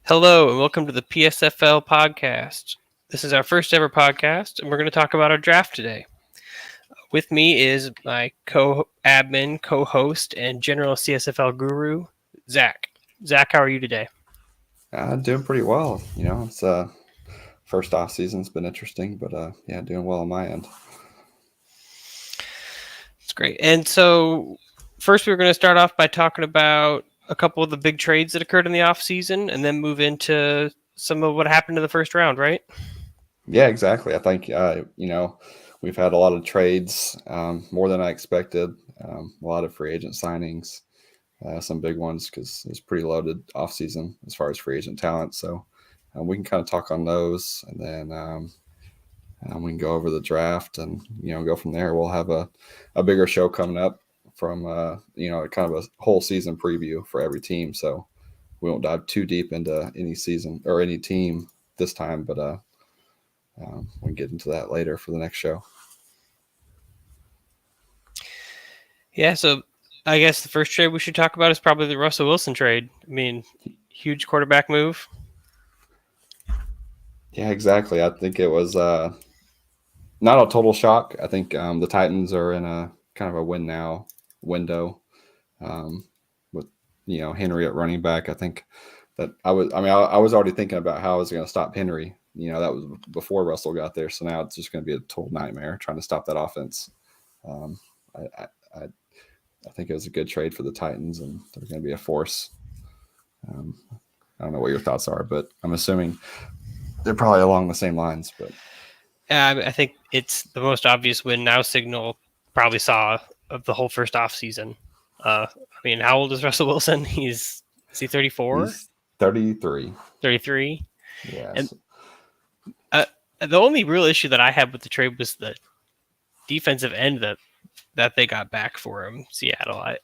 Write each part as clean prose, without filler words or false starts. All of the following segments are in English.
Hello and welcome to the P.S.F.L podcast. This is our first ever podcast, and we're going to talk about our draft today. With me is my co-admin, co-host, and general CSFL guru, Zach. Zach, how are you today? Doing pretty well. It's first off season's been interesting, but doing well on my end. It's great. And so, first, we're going to start off by talking about a couple of the big trades that occurred in the offseason, and then move into some of what happened in the first round, right? Yeah, exactly. I think we've had a lot of trades, more than I expected. A lot of free agent signings, some big ones because it's pretty loaded off season as far as free agent talent. So we can kind of talk on those, and then we can go over the draft and go from there. We'll have a bigger show coming up from kind of a whole season preview for every team. So we won't dive too deep into any season or any team this time, but we can get into that later for the next show. Yeah, so I guess the first trade we should talk about is probably the Russell Wilson trade. I mean, huge quarterback move. Yeah, exactly. I think it was not a total shock. I think the Titans are in a kind of a win now window with Henry at running back. I think that I was already thinking about how I was going to stop Henry. That was before Russell got there. So now it's just going to be a total nightmare trying to stop that offense. I think it was a good trade for the Titans, and they're going to be a force. I don't know what your thoughts are, but I'm assuming they're probably along the same lines. But I think it's the most obvious win now signal probably saw of the whole first off season. I mean, how old is Russell Wilson? Is he 34? He's 33. 33? Yes. And the only real issue that I had with the trade was the defensive end that they got back for him, Seattle. I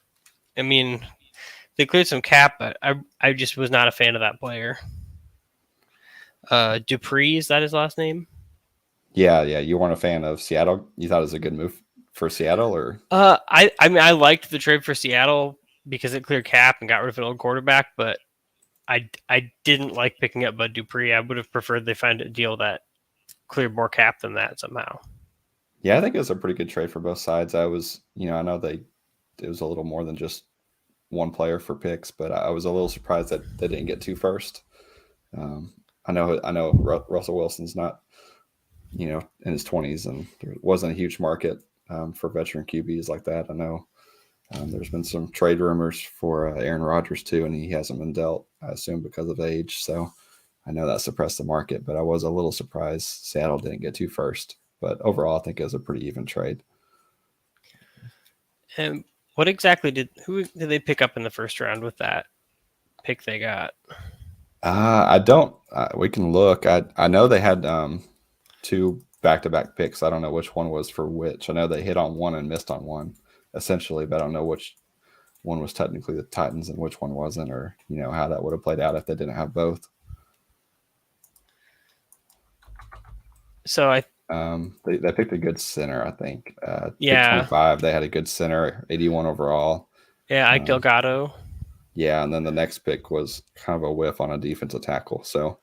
mean, they cleared some cap, but I just was not a fan of that player. Dupree, is that his last name? Yeah. You weren't a fan of Seattle? You thought it was a good move for Seattle, or? I mean, I liked the trade for Seattle because it cleared cap and got rid of an old quarterback, but I didn't like picking up Bud Dupree. I would have preferred they find a deal that cleared more cap than that somehow. Yeah, I think it was a pretty good trade for both sides. I know it was a little more than just one player for picks, but I was a little surprised that they didn't get two first. I know Russell Wilson's not, in his 20s, and there wasn't a huge market for veteran QBs like that. I know there's been some trade rumors for Aaron Rodgers too, and he hasn't been dealt, I assume, because of age. So I know that suppressed the market, but I was a little surprised Seattle didn't get two first. But overall, I think it was a pretty even trade. And what exactly who did they pick up in the first round with that pick they got? I don't. We can look. I know they had two back-to-back picks. I don't know which one was for which. I know they hit on one and missed on one, essentially, but I don't know which one was technically the Titans and which one wasn't, or how that would have played out if they didn't have both. So they picked a good center, I think. Yeah, 25. They had a good center, 81 overall. Yeah, Ike Delgado. Yeah, and then the next pick was kind of a whiff on a defensive tackle. So,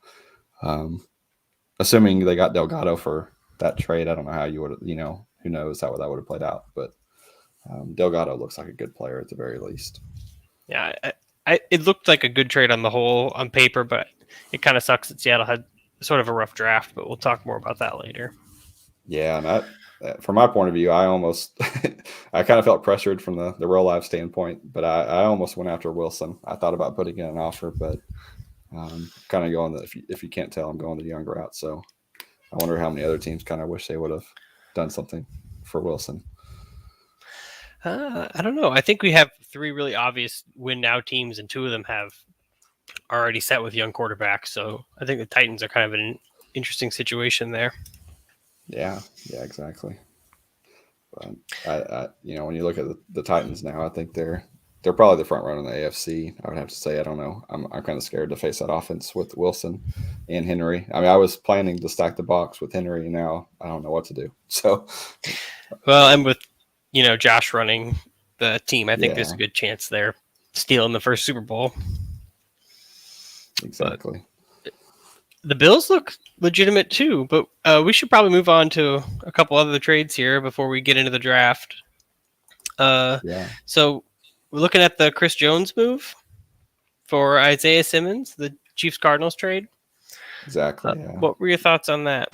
assuming they got Delgado for that trade, I don't know how you would, who knows how that would have played out. But Delgado looks like a good player at the very least. Yeah, it looked like a good trade on the whole on paper, but it kind of sucks that Seattle had sort of a rough draft. But we'll talk more about that later. Yeah, and from my point of view, I almost I kind of felt pressured from the real life standpoint, but I almost went after Wilson. I thought about putting in an offer, but kind of going if you can't tell, I'm going the young route. So I wonder how many other teams kind of wish they would have done something for Wilson. I don't know. I think we have three really obvious win now teams, and two of them have already set with young quarterbacks. So I think the Titans are kind of in an interesting situation there. Yeah, exactly. But I when you look at the Titans now, I think they're probably the front runner in the AFC. I would have to say. I don't know. I'm kind of scared to face that offense with Wilson and Henry. I mean, I was planning to stack the box with Henry, and now I don't know what to do. So, well, and with Josh running the team, I think there's a good chance they're stealing the first Super Bowl. Exactly. The Bills look legitimate too, but we should probably move on to a couple other trades here before we get into the draft. Yeah, So we're looking at the Chris Jones move for Isaiah Simmons, the Chiefs Cardinals trade. exactly. Yeah, What were your thoughts on that?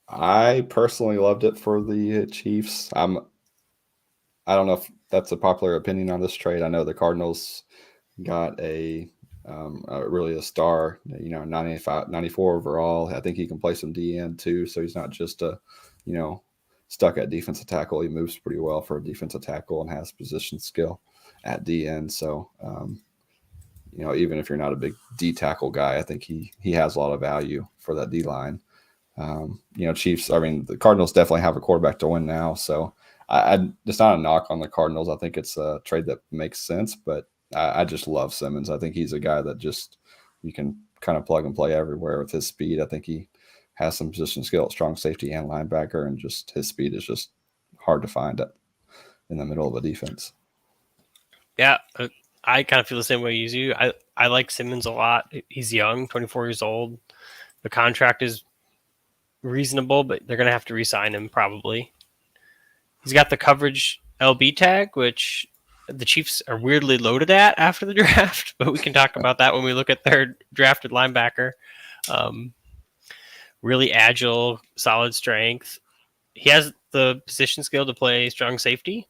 I personally loved it for the Chiefs. I don't know if that's a popular opinion on this trade. I know the Cardinals got really a star, 95, 94 overall. I think he can play some DN too, so he's not just you know, stuck at defensive tackle. He moves pretty well for a defensive tackle and has position skill at DN. So, even if you're not a big D tackle guy, I think he has a lot of value for that D line. Chiefs. I mean, the Cardinals definitely have a quarterback to win now, so it's not a knock on the Cardinals. I think it's a trade that makes sense, but I just love Simmons. I think he's a guy that just you can kind of plug and play everywhere with his speed. I think he has some position skill at strong safety and linebacker, and just his speed is just hard to find in the middle of a defense. Yeah, I kind of feel the same way as you. I like Simmons a lot. He's young, 24 years old. The contract is reasonable, but they're going to have to re-sign him probably. He's got the coverage LB tag, which the Chiefs are weirdly loaded at after the draft, but we can talk about that when we look at their drafted linebacker. Um, really agile, solid strength. He has the position skill to play strong safety,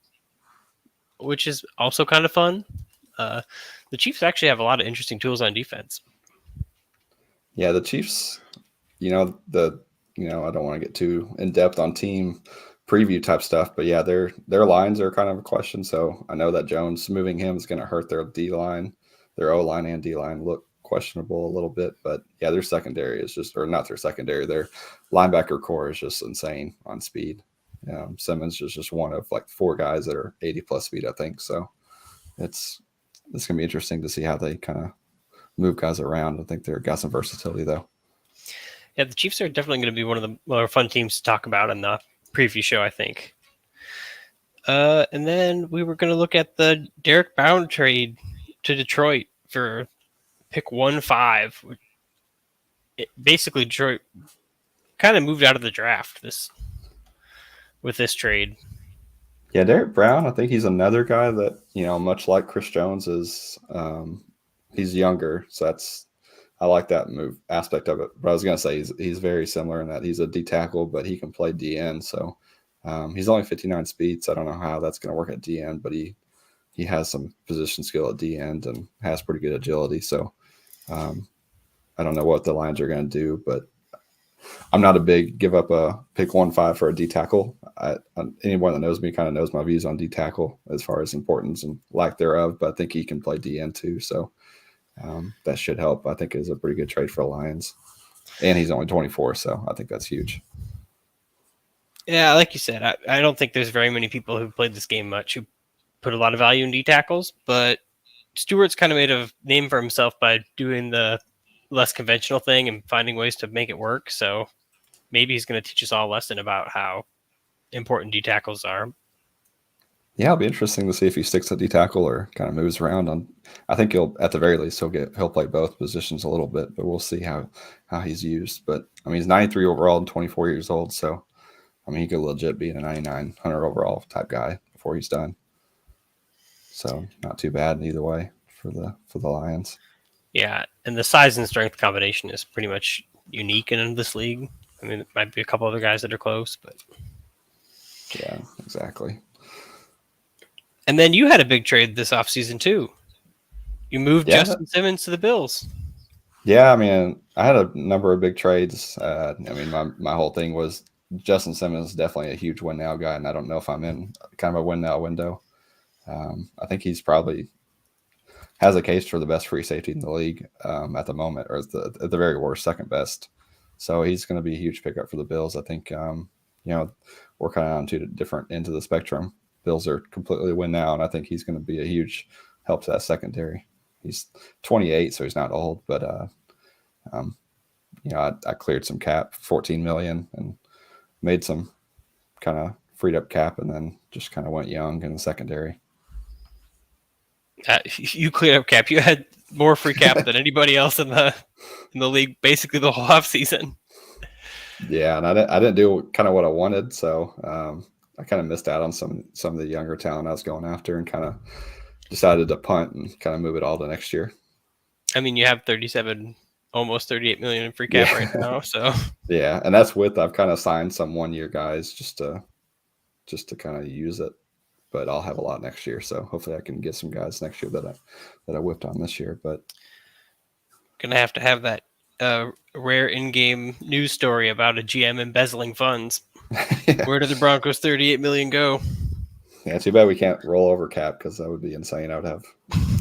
which is also kind of fun. The Chiefs actually have a lot of interesting tools on defense. Yeah, the Chiefs. I don't want to get too in depth on team preview type stuff, but yeah, their lines are kind of a question. So I know that Jones moving him is going to hurt their D line, their O line and D line look questionable a little bit, but yeah, their secondary is just, or not their secondary, their linebacker core is just insane on speed. Simmons is just one of like four guys that are 80 plus speed, I think. So it's gonna be interesting to see how they kind of move guys around. I think they've got some versatility though. Yeah, the Chiefs are definitely going to be one of the more fun teams to talk about in the preview show, I think. And then we were going to look at the Derek Brown trade to Detroit for pick 1-5. Basically, Detroit kind of moved out of the draft with this trade. Yeah, Derek Brown, I think he's another guy that, much like Chris Jones he's younger. So I like that move aspect of it. But I was going to say he's very similar in that he's a D tackle, but he can play DN. So he's only 59 speed. So I don't know how that's going to work at DN, but he has some position skill at D end and has pretty good agility. So I don't know what the Lions are going to do, but I'm not a big give up a pick 1-5 for a D tackle. Anyone that knows me kind of knows my views on D tackle as far as importance and lack thereof, but I think he can play DN too. So that should help. I think is a pretty good trade for the Lions. And he's only 24, so I think that's huge. Yeah, like you said, I don't think there's very many people who played this game much who put a lot of value in D tackles, but Stewart's kind of made a name for himself by doing the less conventional thing and finding ways to make it work. So maybe he's going to teach us all a lesson about how important D tackles are. Yeah, it'll be interesting to see if he sticks to D tackle or kind of moves around. I think he'll, at the very least, he'll play both positions a little bit, but we'll see how he's used. But I mean, he's 93 overall and 24 years old, so I mean, he could legit be a 99 overall type guy before he's done. So not too bad either way for the Lions. Yeah, and the size and strength combination is pretty much unique in this league. I mean, it might be a couple other guys that are close, but yeah, exactly. And then you had a big trade this offseason too. You moved Justin Simmons to the Bills. Yeah, I mean, I had a number of big trades. I mean, my whole thing was Justin Simmons is definitely a huge win now guy, and I don't know if I'm in kind of a win now window. I think he's probably has a case for the best free safety in the league at the moment, or at the very worst, second best. So he's going to be a huge pickup for the Bills. I think, we're kind of on two different ends of the spectrum. Bills are completely win now, and I think he's going to be a huge help to that secondary. He's 28, so he's not old, but I cleared some cap, $14 million, and made some kind of freed up cap, and then just kind of went young in the secondary. You cleared up cap. You had more free cap than anybody else in the league, basically the whole offseason. Yeah, and I didn't do kind of what I wanted, so I kind of missed out on some of the younger talent I was going after, and kind of decided to punt and kind of move it all to next year. I mean, you have 37, almost 38 million in free cap Yeah. right now. So Yeah, and that's with I've kind of signed some 1-year guys just to kind of use it, but I'll have a lot next year, so hopefully I can get some guys next year that I whipped on this year. But gonna have to have that rare in-game news story about a GM embezzling funds. yeah. Where did the Broncos 38 million go? Yeah, too bad we can't roll over cap, because that would be insane. I would have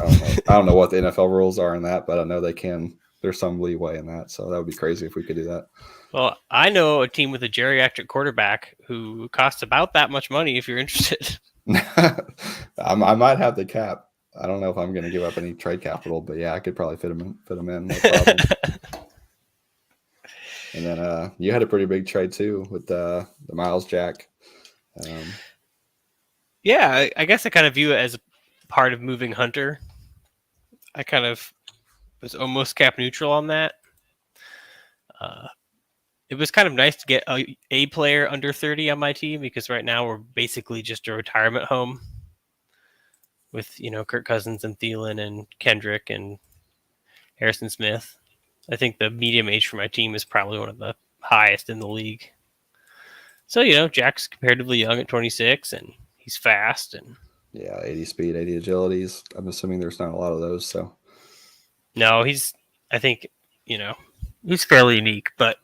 I don't know what the NFL rules are in that, but I know they can. There's some leeway in that, so that would be crazy if we could do that. Well, I know a team with a geriatric quarterback who costs about that much money. If you're interested, I might have the cap. I don't know if I'm going to give up any trade capital, but yeah, I could probably fit them in, no problem. And then you had a pretty big trade too with the Miles Jack. Yeah, I guess I kind of view it as a part of moving Hunter. I kind of was almost cap neutral on that. It was kind of nice to get a player under 30 on my team, because right now we're basically just a retirement home with, Kirk Cousins and Thielen and Kendrick and Harrison Smith. I think the medium age for my team is probably one of the highest in the league. So, Jack's comparatively young at 26, and he's fast. And yeah, 80 speed, 80 agilities. I'm assuming there's not a lot of those. So no, I think, he's fairly unique, but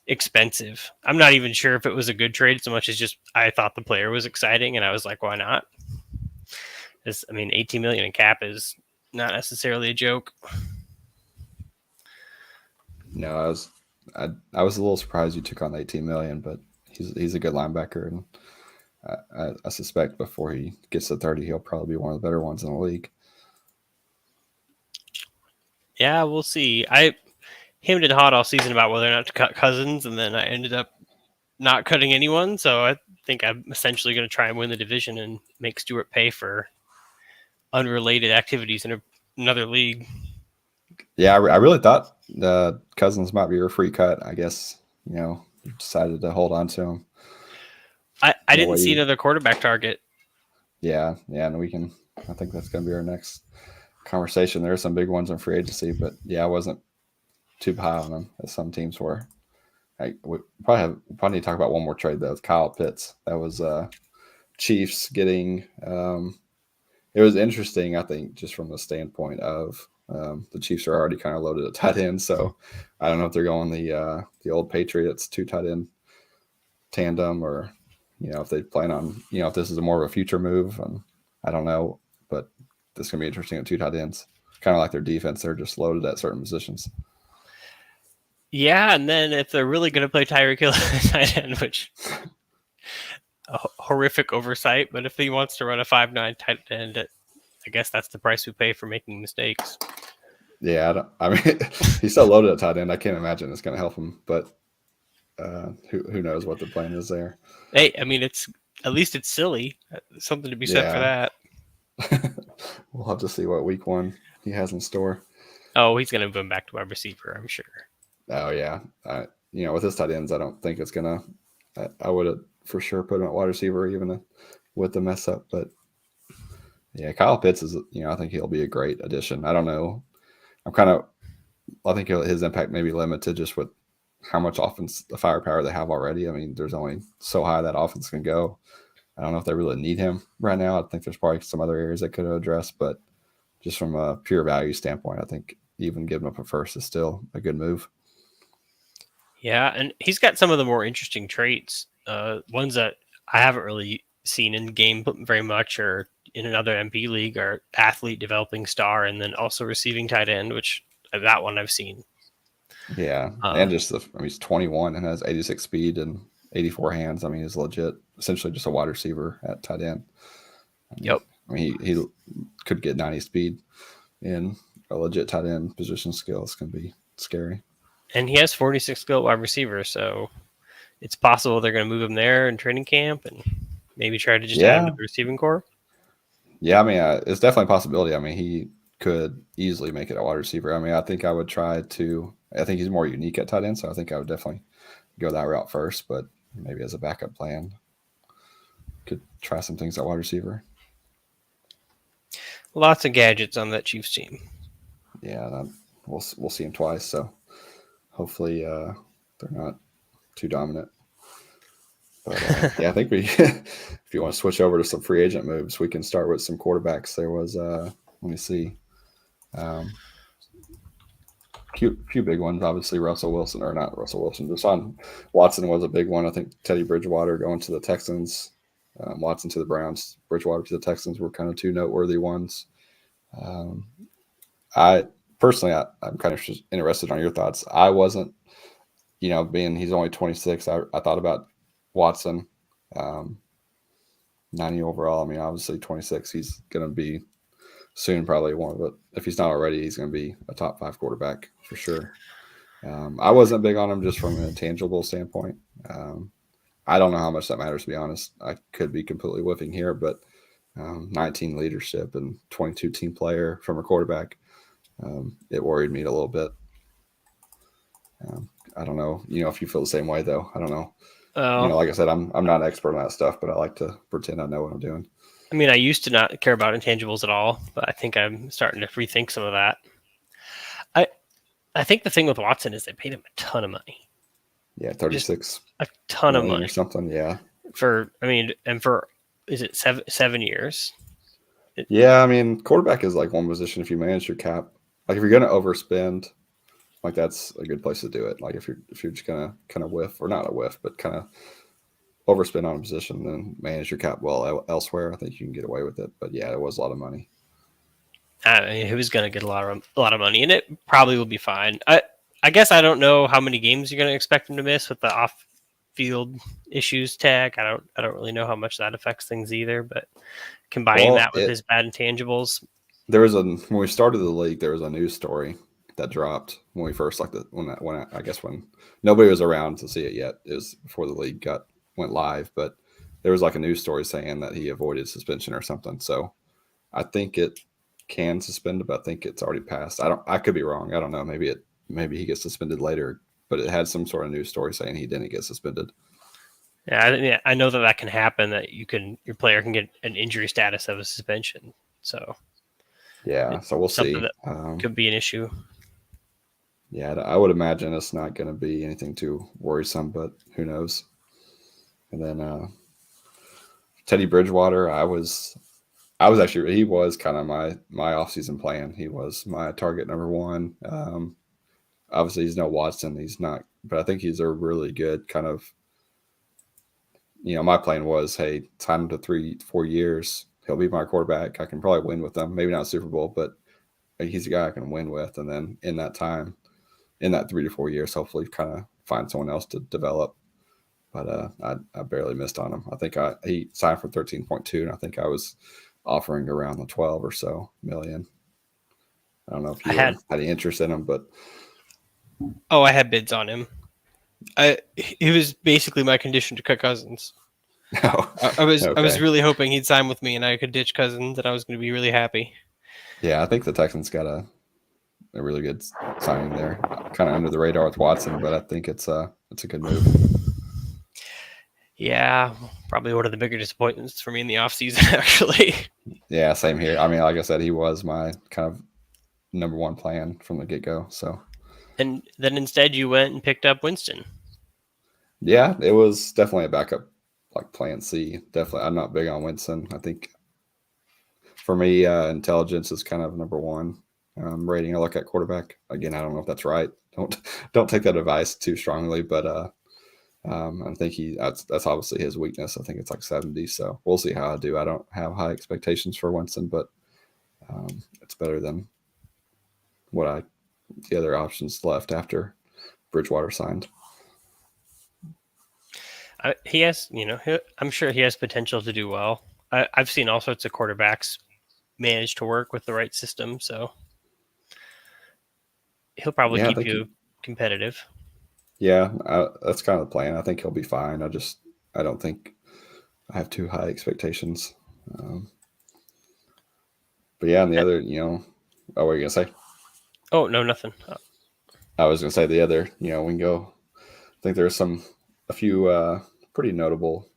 expensive. I'm not even sure if it was a good trade so much as just I thought the player was exciting, and I was like, why not? 18 million in cap is not necessarily a joke. No, I was a little surprised you took on 18 million, but he's a good linebacker, and I suspect before he gets to 30, he'll probably be one of the better ones in the league. Yeah, we'll see. I hemmed and hawed all season about whether or not to cut Cousins, and then I ended up not cutting anyone. So I think I'm essentially going to try and win the division and make Stewart pay for unrelated activities in another league. Yeah, I really thought Cousins might be your free cut. I guess you decided to hold on to him. I didn't see another quarterback target. Yeah, and I think that's going to be our next conversation. There are some big ones in free agency, but yeah, I wasn't too high on them as some teams were. We probably need to talk about one more trade though. With Kyle Pitts, that was Chiefs getting. It was interesting, I think, just from the standpoint of the Chiefs are already kind of loaded at tight end, so I don't know if they're going the old Patriots 2 tight end tandem, or if they plan on if this is more of a future move. I don't know, but this is gonna be interesting at 2 tight ends. Kind of like their defense, they're just loaded at certain positions. Yeah, and then if they're really going to play Tyreek Hill at tight end, which a horrific oversight, but if he wants to run a 5'9" tight end, I guess that's the price we pay for making mistakes. Yeah, he's so loaded at tight end. I can't imagine it's going to help him, but who knows what the plan is there. Hey, it's at least it's silly. Something to be said for that. We'll have to see what week 1 he has in store. Oh, he's going to move him back to wide receiver, I'm sure. Oh yeah, with his tight ends, I don't think it's gonna. I would have for sure put him at wide receiver even with the mess up, but yeah, Kyle Pitts is. I think he'll be a great addition. I don't know. I think his impact may be limited just with how much offense, the firepower they have already. There's only so high that offense can go. I don't know if they really need him right now. I think there's probably some other areas they could address, but just from a pure value standpoint, I think even giving up a first is still a good move. Yeah, and he's got some of the more interesting traits. Ones that I haven't really seen in the game very much, or in another MP league, are athlete, developing star, and then also receiving tight end, which that one I've seen. Yeah, and just he's 21 and has 86 speed and 84 hands. He's legit, essentially just a wide receiver at tight end. Yep. He could get 90 speed in a legit tight end position skill. It's going to be scary. And he has 46 skill wide receiver, so it's possible they're going to move him there in training camp and maybe try to just add him to the receiving core. Yeah, I mean, it's definitely a possibility. I mean, he could easily make it a wide receiver. I mean, I think I would try to. I think he's more unique at tight end, so I think I would definitely go that route first. But maybe as a backup plan, could try some things at wide receiver. Lots of gadgets on that Chiefs team. Yeah, we'll see him twice. So hopefully they're not too dominant. But yeah, I think we. If you want to switch over to some free agent moves, we can start with some quarterbacks. There was let me see. Um, few big ones. Obviously, Russell Wilson, or not Russell Wilson. Deshaun Watson was a big one. I think Teddy Bridgewater going to the Texans, Watson to the Browns, Bridgewater to the Texans were kind of two noteworthy ones. Um, I personally, I'm kind of interested on your thoughts. I wasn't, being he's only 26. I thought about Watson, um, 90 overall. I mean, obviously 26. He's going to be soon probably one of it. If he's not already, he's going to be a top 5 quarterback for sure. I wasn't big on him just from an intangible standpoint. I don't know how much that matters, to be honest. I could be completely whiffing here, but 19 leadership and 22 team player from a quarterback, it worried me a little bit. I don't know, if you feel the same way though. I don't know. Oh, Like I said, I'm not an expert on that stuff, but I like to pretend I know what I'm doing. I mean, I used to not care about intangibles at all, but I think I'm starting to rethink some of that. I I think the thing with Watson is they paid him a ton of money, Yeah, just 36 a ton of million or money something. Yeah. for. I mean, and for is it 7 years? Yeah, I mean, quarterback is like one position if you manage your cap. Like if you're gonna overspend, like that's a good place to do it. Like if you're just gonna kind of whiff or not a whiff, but kind of overspend on a position, then manage your cap well elsewhere. I think you can get away with it. But yeah, it was a lot of money. I mean, he was going to get a lot of money, and it probably will be fine. I guess I don't know how many games you're going to expect him to miss with the off field issues tag. I don't really know how much that affects things either. But combining Well, that with his bad intangibles, there was when we started the league, there was a news story that dropped when we first I guess when nobody was around to see it yet. It was before the league went live, but there was like a news story saying that he avoided suspension or something. So I think it can suspend, but I think it's already passed. I could be wrong. I don't know. Maybe he gets suspended later, but it had some sort of news story saying he didn't get suspended. yeah, I know that can happen. That your player can get an injury status of a suspension. So Yeah, so we'll it's something see. that could be an issue. Yeah, I would imagine it's not going to be anything too worrisome, but who knows? And then Teddy Bridgewater, I was actually he was kind of my offseason plan. He was my target number one. Obviously, he's no Watson. He's not, but I think he's a really good kind of. My plan was, hey, sign him to 3-4 years. He'll be my quarterback. I can probably win with them. Maybe not Super Bowl, but he's a guy I can win with. And then in that time, in that 3 to 4 years, hopefully, kind of find someone else to develop. But I barely missed on him. I think he signed for 13.2, and I think I was offering around the 12 or so million. I don't know if I you had had any interest in him, but I had bids on him. He was basically my condition to Kirk Cousins. no. I was Okay. really hoping he'd sign with me and I could ditch Cousins and I was going to be really happy. Yeah, I think the Texans got a really good signing there. Kind of under the radar with Watson, but I think it's a good move. Yeah, probably one of the bigger disappointments for me in the offseason, actually. Yeah, same here. I mean, like I said, he was my kind of number one plan from the get go. So And then instead you went and picked up Winston. yeah, it was definitely a backup, like plan C. Definitely, I'm not big on Winston. I think for me, intelligence is kind of number one rating I look at quarterback. Again, I don't know if that's right. Don't take that advice too strongly, but I think that's obviously his weakness. I think it's like 70. So we'll see how I do. I don't have high expectations for Winston, but it's better than the other options left after Bridgewater signed. He has, I'm sure he has potential to do well. I've seen all sorts of quarterbacks manage to work with the right system, so he'll probably Yeah, I keep think you competitive. yeah, that's kind of the plan. I think he'll be fine. I don't think I have too high expectations. Um, But yeah, and the other, what were you gonna say? Oh no, nothing. I was gonna say the other, we can go. I think there's a few pretty notable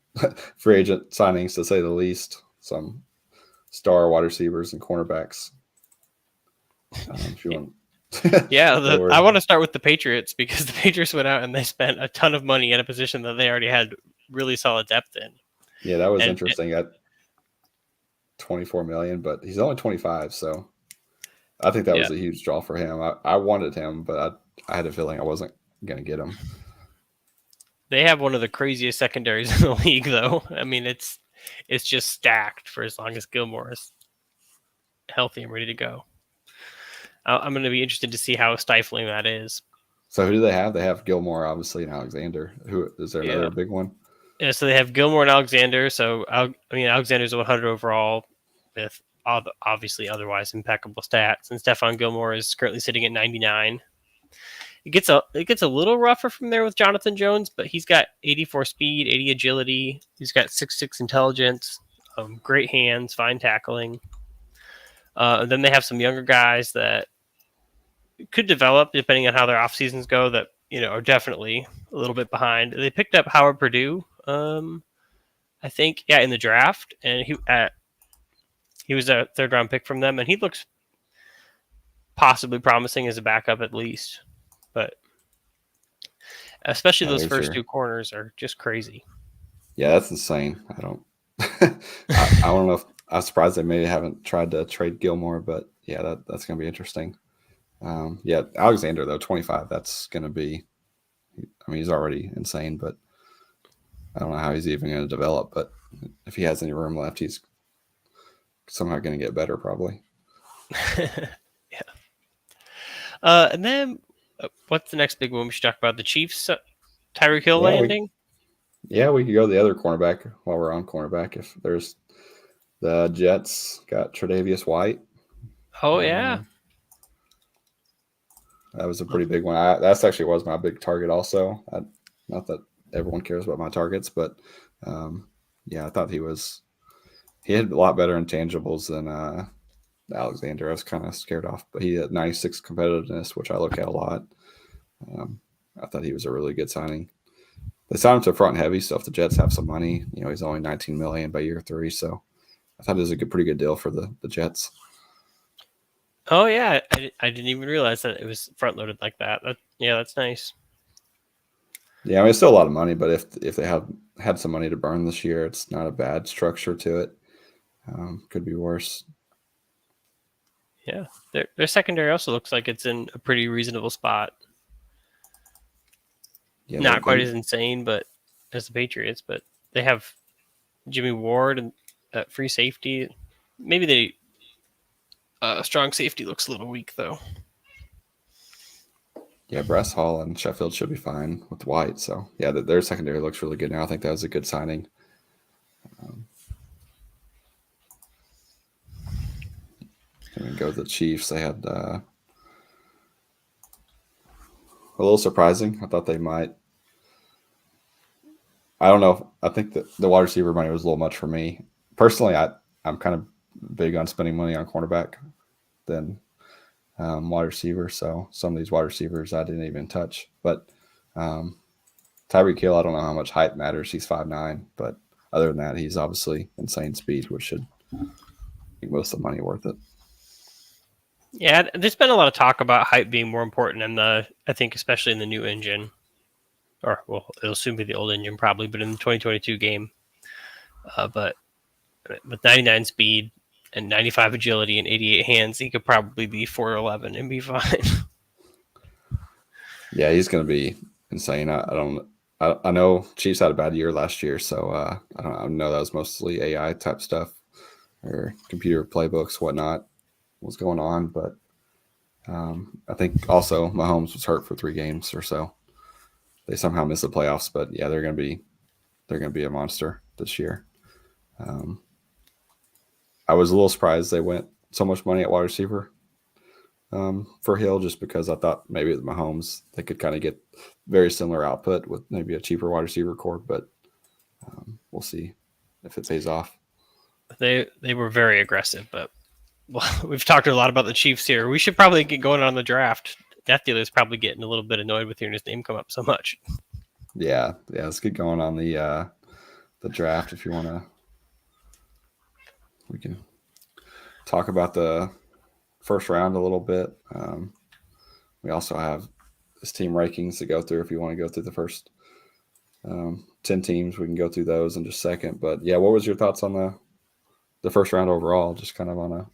free agent signings to say the least. Some star wide receivers and cornerbacks. If you want, Yeah, I or want to start with the Patriots because the Patriots went out and they spent a ton of money at a position that they already had really solid depth in. yeah, that was And interesting at 24 million, but he's only 25, so I think that yeah, was a huge draw for him. I wanted him, but I had a feeling I wasn't gonna get him. they have one of the craziest secondaries in the league, though. I mean, it's just stacked for as long as Gilmore is healthy and ready to go. I'm going to be interested to see how stifling that is. So who do they have? They have Gilmore, obviously, and Alexander. Who is there Yeah. another big one? Yeah, so they have Gilmore and Alexander. So Alexander's 100 overall with obviously otherwise impeccable stats, and Stephon Gilmore is currently sitting at 99. It gets a little rougher from there with Jonathan Jones, but he's got 84 speed, 80 agility. He's got 6'6" intelligence, great hands, fine tackling. And then they have some younger guys that could develop depending on how their off seasons go. That are definitely a little bit behind. They picked up Howard Purdue, I think, in the draft, and he was a third round pick from them, and he looks possibly promising as a backup at least. But especially those first two corners are just crazy. Yeah, that's insane. I don't. I don't know if I'm surprised they maybe haven't tried to trade Gilmore, but yeah, that's going to be interesting. Yeah, Alexander though, 25. That's going to be. I mean, he's already insane, but I don't know how he's even going to develop. But if he has any room left, he's somehow going to get better, probably. Yeah. And then what's the next big one we should talk about? The Chiefs, Tyreek Hill landing. We could go to the other cornerback while we're on cornerback. If there's the Jets got Tre'Davious White. Oh yeah, that was a pretty big one. That's actually was my big target also. Not that everyone cares about my targets, but I thought he had a lot better intangibles than Alexander. I was kind of scared off, but he had 96 competitiveness, which I look at a lot. I thought he was a really good signing. They signed him to front heavy, so if the Jets have some money, he's only 19 million by year 3, so I thought it was a pretty good deal for the Jets. Oh yeah, I didn't even realize that it was front loaded like that. That's nice. Yeah, I mean it's still a lot of money, but if they have had some money to burn this year, it's not a bad structure to it. Could be worse. Yeah, their secondary also looks like it's in a pretty reasonable spot. Yeah, not quite as insane, but as the Patriots, but they have Jimmy Ward and free safety. Maybe strong safety looks a little weak though. Yeah, Bress Hall and Sheffield should be fine with White. So yeah, their secondary looks really good now. I think that was a good signing. And we go to the Chiefs. They had a little surprising. I thought they might. I don't know. I think that the wide receiver money was a little much for me. Personally, I'm kind of big on spending money on cornerback than wide receiver. So some of these wide receivers I didn't even touch. But Tyreek Hill, I don't know how much height matters. He's 5'9", but other than that, he's obviously insane speed, which should make most of the money worth it. Yeah, there's been a lot of talk about height being more important in I think especially in the new engine. Or, well, it'll soon be the old engine probably, but in the 2022 game. But with 99 speed and 95 agility and 88 hands, he could probably be 4'11" and be fine. Yeah, he's going to be insane. I know Chiefs had a bad year last year, so I know that was mostly AI type stuff or computer playbooks, whatnot was going on. But I think also Mahomes was hurt for 3 games or so. They somehow missed the playoffs, but yeah, they're going to be a monster this year. I was a little surprised they went so much money at wide receiver for Hill, just because I thought maybe with Mahomes they could kind of get very similar output with maybe a cheaper wide receiver core, but we'll see if it pays off. They were very aggressive, but Well, we've talked a lot about the Chiefs here. We should probably get going on the draft. Death Dealer's probably getting a little bit annoyed with hearing his name come up so much. Yeah, yeah. Let's get going on the draft if you want to. We can talk about the first round a little bit. We also have this team rankings to go through if you want to go through the first 10 teams. We can go through those in just a second. But yeah, what was your thoughts on the first round overall? Just kind of on a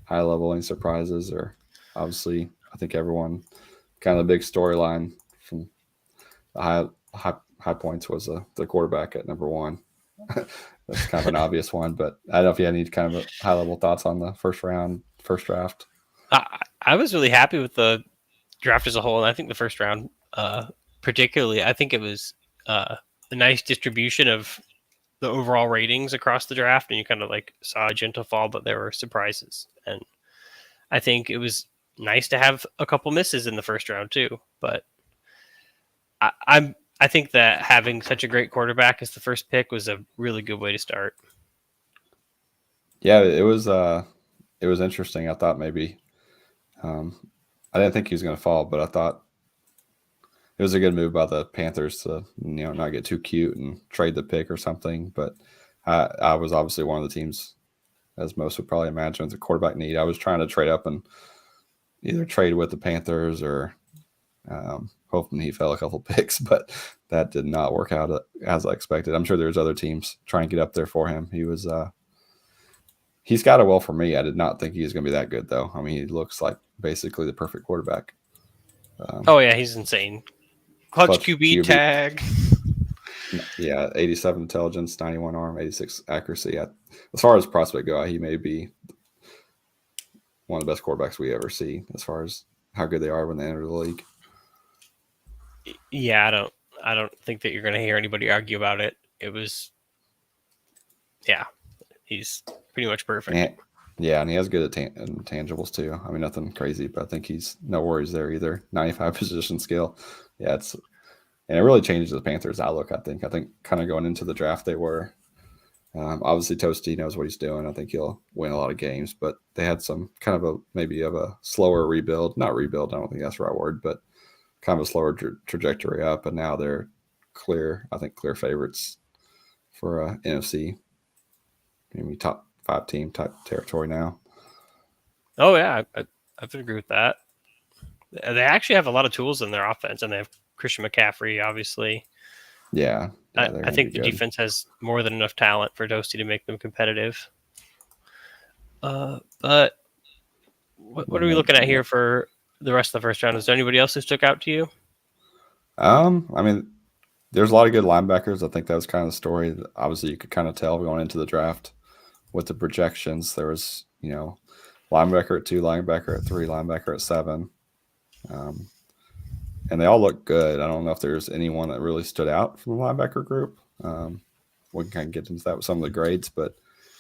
high level, any surprises? Or obviously, I think everyone kind of the big storyline from the high points was the quarterback at number one. That's kind of an obvious one, but I don't know if you had any kind of high level thoughts on the first draft. I was really happy with the draft as a whole, and I think the first round, particularly, I think it was a nice distribution of the overall ratings across the draft, and you kind of like saw a gentle fall, but there were surprises, and I think it was nice to have a couple misses in the first round too. But I think that having such a great quarterback as the first pick was a really good way to start. Yeah, it was interesting. I thought maybe um, I didn't think he was going to fall, but I thought it was a good move by the Panthers to not get too cute and trade the pick or something. But I was obviously one of the teams, as most would probably imagine, with a quarterback need. I was trying to trade up and either trade with the Panthers or hoping he fell a couple picks, but that did not work out as I expected. I'm sure there's other teams trying to get up there for him. He's got it well for me. I did not think he was going to be that good, though. I mean, he looks like basically the perfect quarterback. Oh yeah, he's insane. Clutch QB QB. tag. Yeah, 87 intelligence, 91 arm, 86 accuracy. As far as prospect go, he may be one of the best quarterbacks we ever see as far as how good they are when they enter the league. Yeah, I don't think that you're going to hear anybody argue about it. It was, yeah, he's pretty much perfect. And he has good intangibles too. I mean, nothing crazy, but I think he's no worries there either. 95 position skill. Yeah, and it really changes the Panthers' outlook. I think kind of going into the draft, they were obviously Toasty knows what he's doing. I think he'll win a lot of games, but they had some kind of maybe of a slower rebuild. Not rebuild. I don't think that's the right word, but kind of a slower trajectory up. And now they're clear favorites for NFC, maybe top 5 team type territory now. Oh yeah, I would agree with that. They actually have a lot of tools in their offense, and they have Christian McCaffrey, obviory. Yeah, I think the defense has more than enough talent for Toasty to make them competitive. But what are we looking at here for the rest of the first round? Is there anybody else who stuck out to you? I mean, there's a lot of good linebackers. I think that was kind of the story. Obviously, you could kind of tell going into the draft with the projections. There was, linebacker at 2, linebacker at 3, linebacker at 7. And they all look good. I don't know if there's anyone that really stood out from the linebacker group. We can kind of get into that with some of the grades, but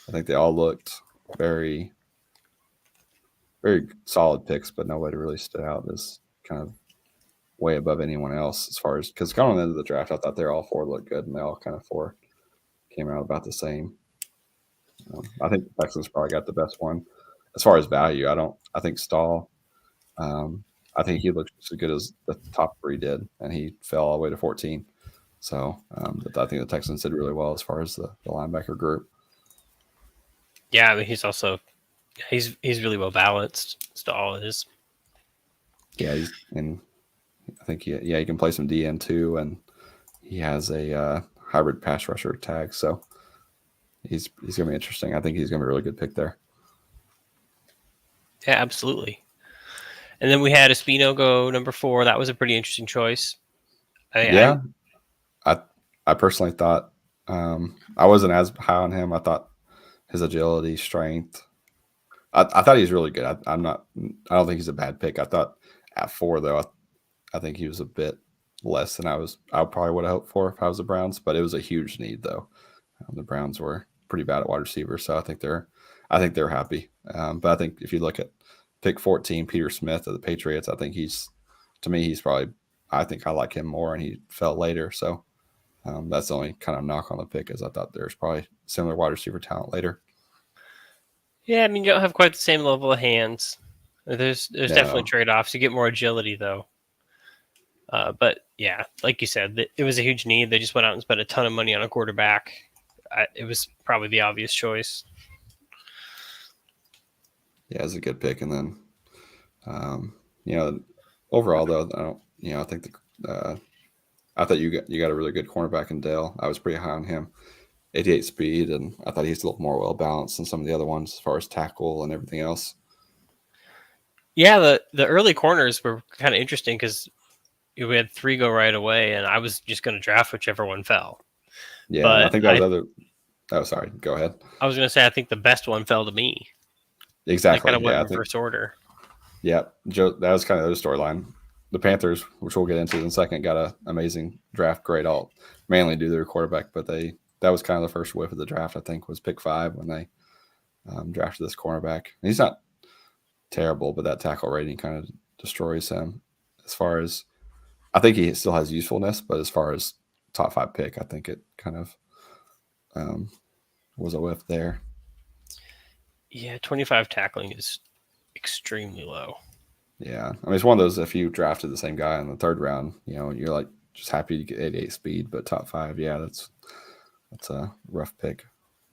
I think they all looked very, very solid picks, but nobody really stood out as kind of way above anyone else as far as because going into the draft, I thought they all 4 looked good, and they all kind of 4 came out about the same. I think the Texans probably got the best one as far as value. I think Stahl. I think he looked as good as the top 3 did, and he fell all the way to 14. So I think the Texans did really well as far as the linebacker group. Yeah, I mean he's really well balanced. Stahl is. Yeah, I think he can play some DN too, and he has a hybrid pass rusher tag, so he's gonna be interesting. I think he's gonna be a really good pick there. Yeah, absolutely. And then we had Espino go number 4. That was a pretty interesting choice. I personally thought I wasn't as high on him. I thought his agility, strength. I thought he was really good. I don't think he's a bad pick. I thought at 4 though, I think he was a bit less than I probably would have hoped for if I was the Browns. But it was a huge need though. The Browns were pretty bad at wide receiver, so I think they're happy. But I think if you look at pick 14, Peter Smith of the Patriots, I think he's probably. I think I like him more, and he fell later. So that's the only kind of knock on the pick is I thought there's probably similar wide receiver talent later. Yeah, I mean, you don't have quite the same level of hands. There's definitely No. trade-offs. You get more agility, though. But yeah, like you said, it was a huge need. They just went out and spent a ton of money on a quarterback. It was probably the obvious choice. Yeah, it's a good pick. And then, you know, overall though, I don't. I think I thought you got a really good cornerback in Dale. I was pretty high on him. 88 speed, and I thought he's a little more well balanced than some of the other ones as far as tackle and everything else. Yeah, the early corners were kind of interesting because we had 3 go right away, and I was just going to draft whichever one fell. Yeah, and I But think that was other. Oh, sorry. Go ahead. I was going to say I think the best one fell to me. They kind Exactly. of went Yeah, I in think. reverse order. Yeah, Joe. That was kind of the other storyline. The Panthers, which we'll get into in a second, got an amazing draft grade, all mainly due to their quarterback. But that was kind of the first whiff of the draft. I think was pick 5 when they drafted this cornerback. And he's not terrible, but that tackle rating kind of destroys him. As far as I think he still has usefulness, but as far as top 5 pick, I think it kind of um, was a whiff there. Yeah, 25 tackling is extremely low. Yeah, I mean it's one of those. If you drafted the same guy in the 3rd round, you're like just happy to get 88 speed, but top 5, yeah, that's a rough pick.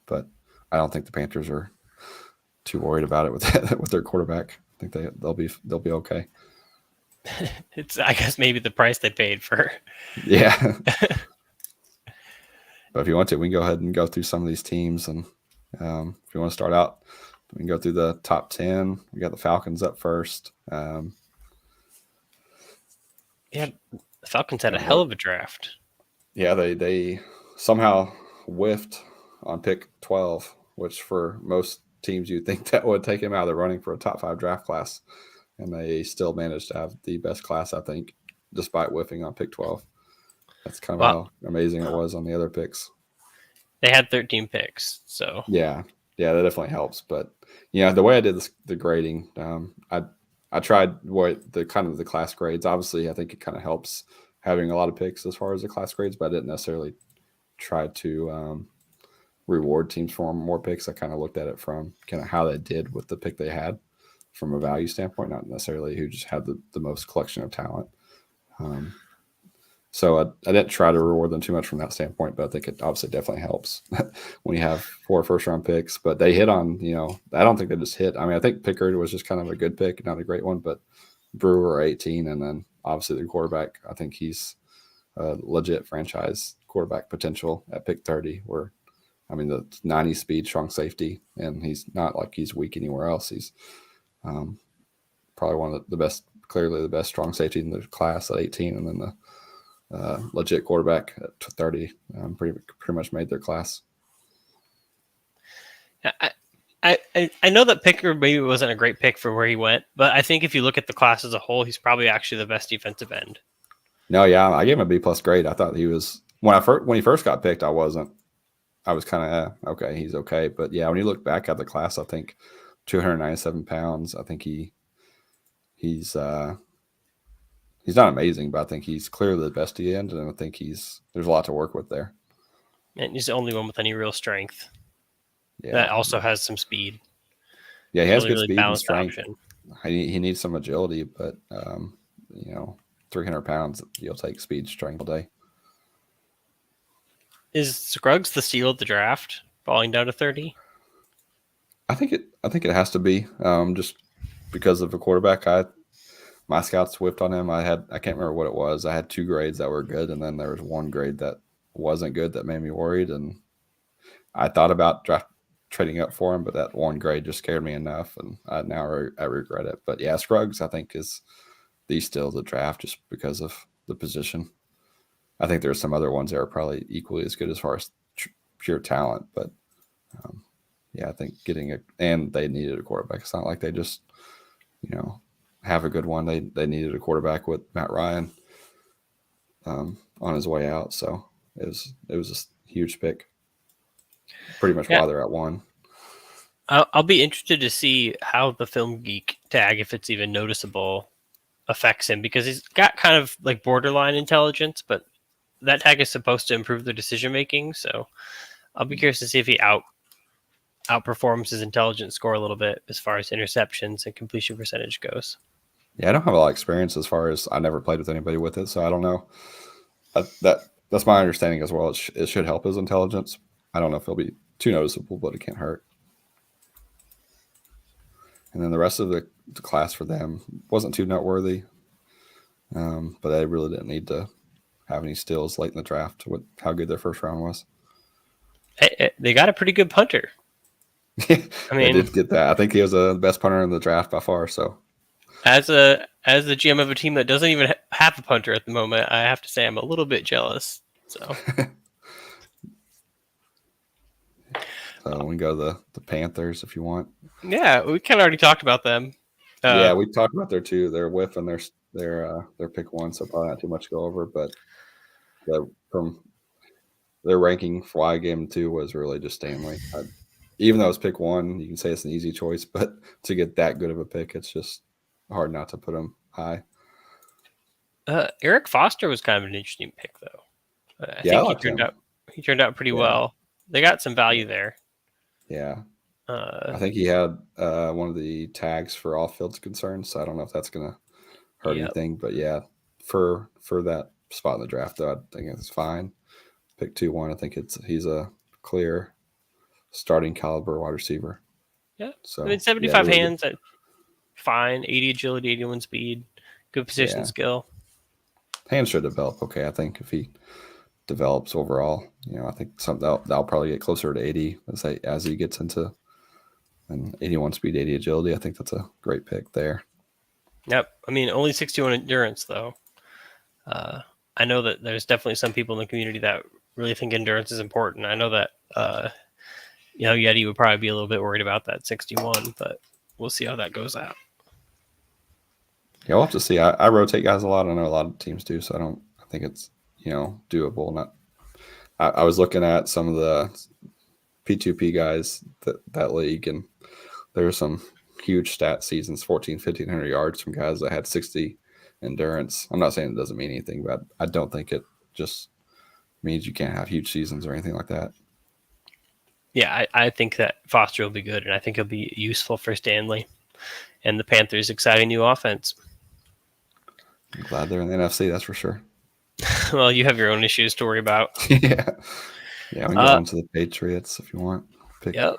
But I don't think the Panthers are too worried about it with with their quarterback. I think they'll be okay. It's I guess maybe the price they paid for. Yeah. But if you want to, we can go ahead and go through some of these teams. And if you want to start out, we can go through the top 10. We got the Falcons up first. Yeah, the Falcons had a And hell of a draft. yeah, they somehow whiffed on pick 12, which for most teams you'd think that would take him out of the running for a top 5 draft class. And they still managed to have the best class, I think, despite whiffing on pick 12. That's kind of Well, how amazing it was on the other picks. they had 13 picks, so Yeah, that definitely helps. But the way I did the grading, I tried what the kind of the class grades. Obviously, I think it kind of helps having a lot of picks as far as the class grades, but I didn't necessarily try to reward teams for more picks. I kind of looked at it from kind of how they did with the pick they had from a value standpoint, not necessarily who just had the most collection of talent. So I didn't try to reward them too much from that standpoint, but I think it obviously definitely helps when you have 4 first-round picks. But they hit on, I don't think they just hit. I mean, I think Pickard was just kind of a good pick, not a great one, but Brewer 18, and then obviously the quarterback. I think he's a legit franchise quarterback potential at pick 30. Where I mean, the 90 speed, strong safety, and he's not like he's weak anywhere else. He's probably one of the best, clearly the best strong safety in the class at 18, and then the legit quarterback at 30 pretty much made their class. I know that Pickard maybe wasn't a great pick for where he went, but I think if you look at the class as a whole, he's probably actually the best defensive end. No, yeah, I gave him a B+ grade. I thought he was when he first got picked. I was kind of okay, he's okay, but yeah, when you look back at the class, I think 297 pounds. I think he's not amazing, but I think he's clearly the best end, and I think there's a lot to work with there. And he's the only one with any real strength. Yeah, that also has some speed. Yeah, he has really, good really speed and strength. Option. He needs some agility, but 300 pounds, you'll take speed, strength all day. Is Scruggs the steal of the draft, falling down to 30? I think it has to be just because of a quarterback. My scouts whipped on him. I can't remember what it was. I had 2 grades that were good, and then there was 1 grade that wasn't good that made me worried. And I thought about trading up for him, but that 1 grade just scared me enough, and I regret it. But yeah, Scruggs I think is the steal of the draft just because of the position. I think there's some other ones that are probably equally as good as far as pure talent, but yeah, I think and they needed a quarterback. It's not like they just have a good one. They needed a quarterback with Matt Ryan on his way out, so it was a huge pick. Pretty much why they're at 1. I'll be interested to see how the Film Geek tag, if it's even noticeable, affects him, because he's got kind of like borderline intelligence, but that tag is supposed to improve their decision making. So I'll be curious to see if he outperforms his intelligence score a little bit as far as interceptions and completion percentage goes. Yeah, I don't have a lot of experience as far as I never played with anybody with it, so I don't know. That's my understanding as well. It should help his intelligence. I don't know if it'll be too noticeable, but it can't hurt. And then the rest of the class for them wasn't too noteworthy, but they really didn't need to have any steals late in the draft with how good their first round was. They got a pretty good punter. They did get that. I think he was the best punter in the draft by far. So as the GM of a team that doesn't even have a punter at the moment, I have to say I'm a little bit jealous. So we can go to the Panthers if you want. Yeah, we kind of already talked about them. Yeah, we talked about their whiff and their pick one, so probably not too much to go over. But from their ranking for why I gave them 2 was really just Stanley. Even though it's pick 1, you can say it's an easy choice, but to get that good of a pick, it's just hard not to put him high. Eric Foster was kind of an interesting pick, though. I think he turned out pretty well. They got some value there. Yeah. I think he had one of the tags for off-field concerns, so I don't know if that's going to hurt anything. But yeah, for that spot in the draft, though, I think it's fine. Pick 2-1, I think he's a clear starting caliber wide receiver. Yeah. So 75 hands, fine. 80 agility, 81 speed, good position skill. Hands should develop okay, I think, if he develops overall. I think that'll probably get closer to 80 as he gets into an 81 speed, 80 agility. I think that's a great pick there. Yep. I mean, only 61 endurance, though. I know that there's definitely some people in the community that really think endurance is important. I know that Yeti would probably be a little bit worried about that 61, but we'll see how that goes out. Yeah, we'll have to see. I rotate guys a lot. I know a lot of teams do, so I think it's doable. I was looking at some of the P2P guys that league, and there were some huge stat seasons, 1,500 yards from guys that had 60 endurance. I'm not saying it doesn't mean anything, but I don't think it just means you can't have huge seasons or anything like that. Yeah, I think that Foster will be good, and I think he'll be useful for Stanley and the Panthers' exciting new offense. I'm glad they're in the NFC, that's for sure. Well, you have your own issues to worry about. Yeah, we can go on to the Patriots if you want. Yep.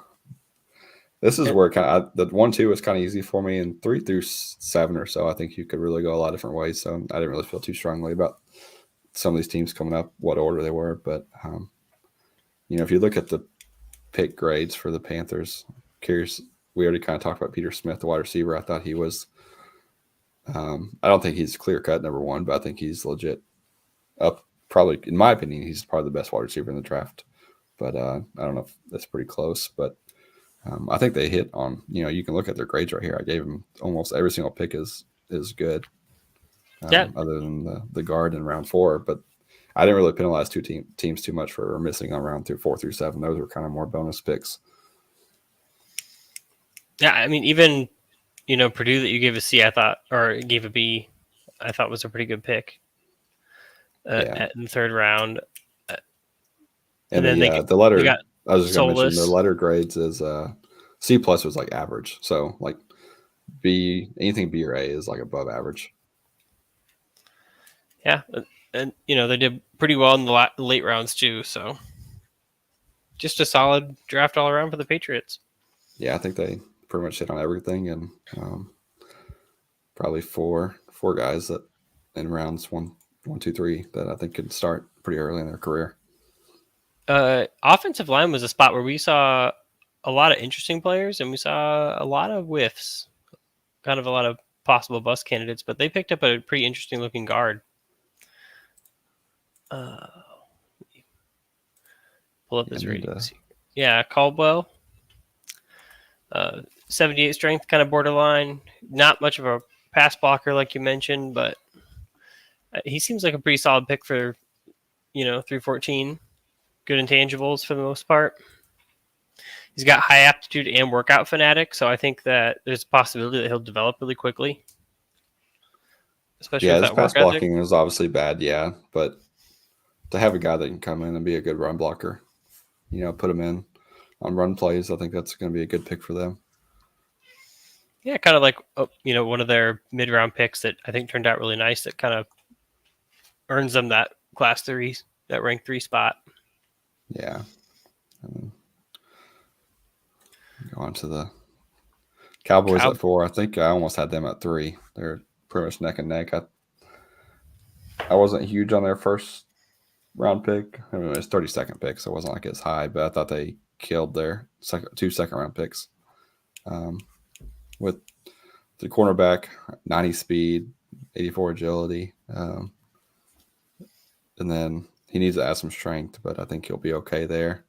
This is where the 1-2 was kind of easy for me, and 3 through 7 or so, I think you could really go a lot of different ways. So I didn't really feel too strongly about some of these teams coming up, what order they were. But if you look at the pick grades for the Panthers, curious. We already kind of talked about Peter Smith, the wide receiver. I thought he was. I don't think he's clear cut number 1, but I think he's legit up. Probably, in my opinion, he's probably the best wide receiver in the draft. But I don't know if that's pretty close. But I think they hit on. You can look at their grades right here. I gave them almost every single pick is good. Other than the guard in round 4, but I didn't really penalize two teams too much for missing on round 4 through 7. Those were kind of more bonus picks. Yeah, I mean, even Purdue that you gave a C, I thought, or gave a B, I thought was a pretty good pick. In the 3rd round, and then the letter. I was just going to mention the letter grades is C+ was like average, so like B, anything B or A is like above average. Yeah, and they did pretty well in the late rounds too. So just a solid draft all around for the Patriots. Yeah, I think they pretty much hit on everything, and probably four guys that in rounds 1, 2, 3 that I think could start pretty early in their career. Offensive line was a spot where we saw a lot of interesting players, and we saw a lot of whiffs, kind of a lot of possible bust candidates, but they picked up a pretty interesting looking guard. Pull up his ratings. Yeah, Caldwell. 78 strength, kind of borderline. Not much of a pass blocker like you mentioned, but he seems like a pretty solid pick for 314. Good intangibles for the most part. He's got high aptitude and workout fanatic, so I think that there's a possibility that he'll develop really quickly. Especially his pass blocking is obviously bad, but to have a guy that can come in and be a good run blocker, put him in on run plays. I think that's going to be a good pick for them. Yeah, kind of like one of their mid-round picks that I think turned out really nice. That kind of earns them that class 3, that rank 3 spot. Yeah. Go on to the Cowboys at 4. I think I almost had them at 3. They're pretty much neck and neck. I wasn't huge on their first round pick. I mean, it was 32nd pick, so it wasn't like it's high, but I thought they killed their two second round picks. With the cornerback, 90 speed, 84 agility. And then he needs to add some strength, but I think he'll be okay there.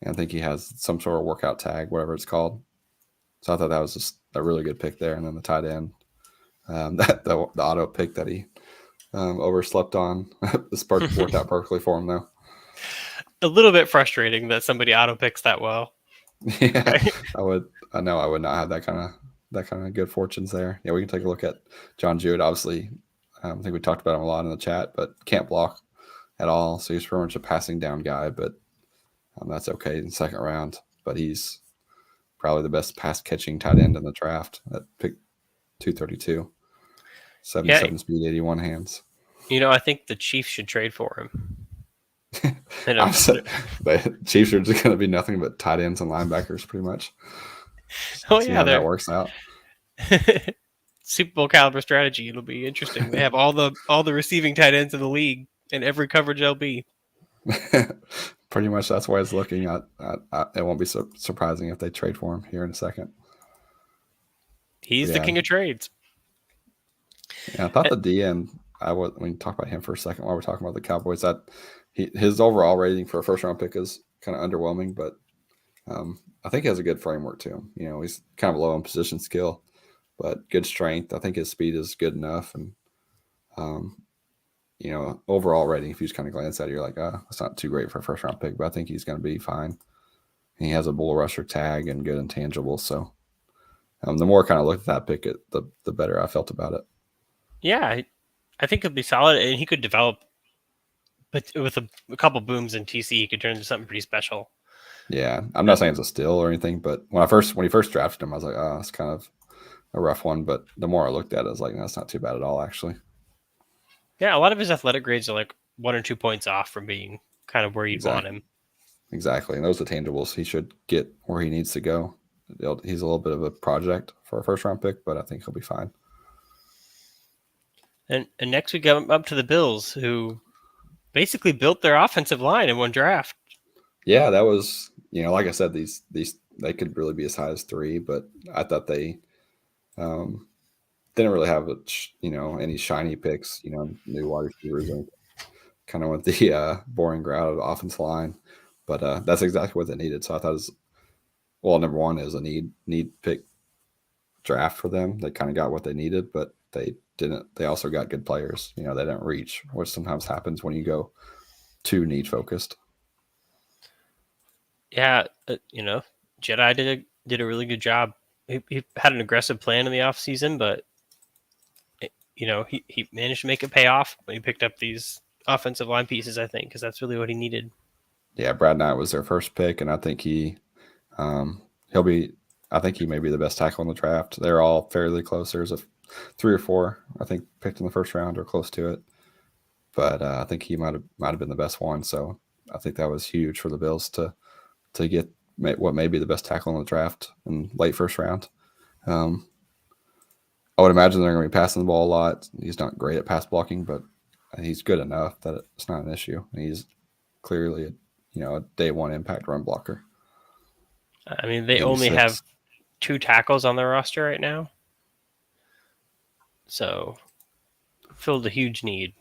And I think he has some sort of workout tag, whatever it's called. So I thought that was just a really good pick there. And then the tight end, the auto pick that he overslept on, this worked out perfectly for him, though. A little bit frustrating that somebody auto picks that well. Yeah, I know I would not have that kind of good fortunes there. Yeah, we can take a look at John Jewett. Obviously, I think we talked about him a lot in the chat, but can't block at all. So he's pretty much a passing down guy, but that's okay in the second round. But he's probably the best pass catching tight end in the draft at pick 232, 77 speed, 81 hands. I think the Chiefs should trade for him. The Chiefs are just going to be nothing but tight ends and linebackers, pretty much. See how that works out. Super Bowl caliber strategy. It'll be interesting. They have all the receiving tight ends in the league and every coverage LB. Pretty much that's why it's looking at. It won't be surprising if they trade for him here in a second. He's the king of trades. Yeah, I thought the DN. We can talk about him for a second while we're talking about the Cowboys. That his overall rating for a first round pick is kind of underwhelming, but I think he has a good framework to him. He's kind of low in position skill, but good strength. I think his speed is good enough, and overall rating, if you just kind of glance at it, you're like, that's not too great for a first round pick, but I think he's going to be fine. And he has a bull rusher tag and good intangibles. So the more I kind of looked at that pick, the better I felt about it. Yeah, I think he'll be solid, and he could develop. But with a couple booms in TC, he could turn into something pretty special. Yeah, I'm not saying it's a steal or anything, but when he first drafted him, I was like, oh, it's kind of a rough one. But the more I looked at it, I was like, no, that's not too bad at all, actually. Yeah, a lot of his athletic grades are like 1 or 2 points off from being kind of where you'd want him. Exactly, and those intangibles, he should get where he needs to go. He's a little bit of a project for a first round pick, but I think he'll be fine. And next we go up to the Bills, who basically built their offensive line in one draft. Yeah, that was, like I said, these they could really be as high as 3, but I thought they didn't really have any shiny picks, new wide receivers, and kind of went the boring route of the offensive line. But that's exactly what they needed. So I thought number one is a need pick draft for them. They kind of got what they needed, but they didn't. They also got good players. They didn't reach, which sometimes happens when you go too need focused. Yeah, Jedi did a really good job. He had an aggressive plan in the offseason, but he managed to make it pay off when he picked up these offensive line pieces, I think, because that's really what he needed. Yeah, Brad Knight was their first pick, and I think he'll be. I think he may be the best tackle in the draft. They're all fairly close. There's 3 or 4, I think, picked in the first round or close to it. But I think he might have been the best one. So I think that was huge for the Bills to get what may be the best tackle in the draft in late first round. I would imagine they're going to be passing the ball a lot. He's not great at pass blocking, but he's good enough that it's not an issue. He's clearly a day one impact run blocker. I mean, they only have 2 tackles on their roster right now. So filled a huge need.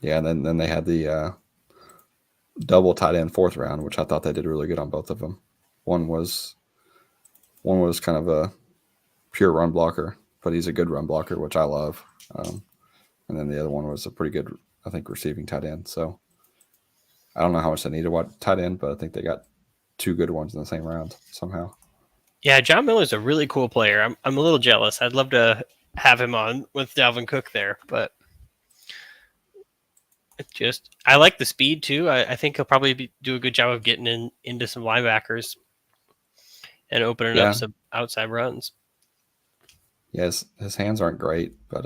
Yeah, and then they had the double tight end 4th round, which I thought they did really good on both of them. One was kind of a pure run blocker, but he's a good run blocker, which I love. And then the other one was a pretty good, I think, receiving tight end. So I don't know how much they needed to tight end, but I think they got 2 good ones in the same round somehow. Yeah, John Miller's a really cool player. I'm a little jealous. I'd love to have him on with Dalvin Cook there, but I like the speed too. I think he'll probably do a good job of getting into some linebackers. and opening up Yeah, some outside runs. yeah. His hands aren't great, but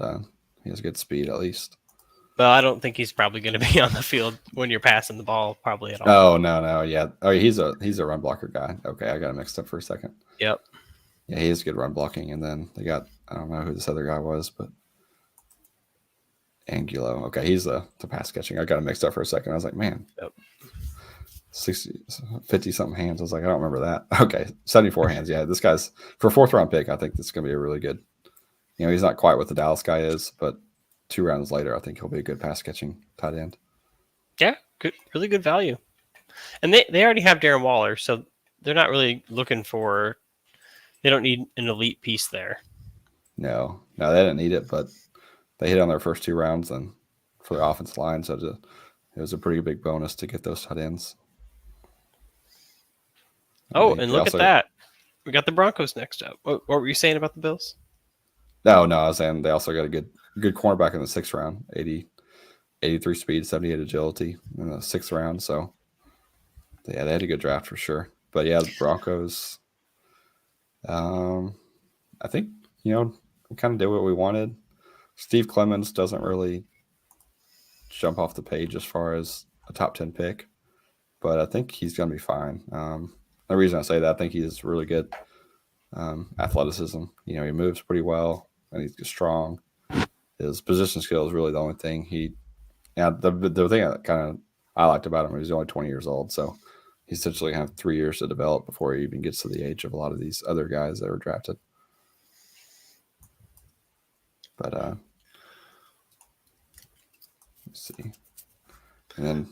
he has good speed at least. Well, I don't think he's probably going to be on the field when you're passing the ball, probably at all. Oh no, yeah. Oh, he's a run blocker guy. Okay, I got him mixed up for a second. Yep. Yeah, he has good run blocking, and then they got I don't know who this other guy was, but Angulo. Okay, he's the pass catching. I got him mixed up for a second. I was like, man, Yep. 60, 50 something hands. I was like, I don't remember that. Okay, 74 hands. Yeah, this guy's for a 4th-round pick. I think this is going to be a really good. He's not quite what the Dallas guy is, but 2 rounds later, I think he'll be a good pass catching tight end. Yeah, good, really good value. And they already have Darren Waller, so they're not really looking for. They don't need an elite piece there. No, they didn't need it, but they hit on their first 2 rounds and for the offensive line, so it was a pretty big bonus to get those tight ends. And look at that. We got the Broncos next up. What were you saying about the Bills? No, I was saying they also got a good cornerback in the 6th round, 83 speed, 78 agility in the 6th round. So, yeah, they had a good draft for sure. But, yeah, the Broncos, I think, we kind of did what we wanted. Steve Clemens doesn't really jump off the page as far as a top 10 pick, but I think he's going to be fine. The reason I say that, I think he's really good athleticism. He moves pretty well and he's strong. His position skill is really the only thing the thing that I liked about him was he's only 20 years old, so he's essentially going to have 3 years to develop before he even gets to the age of a lot of these other guys that were drafted. But let's see. And then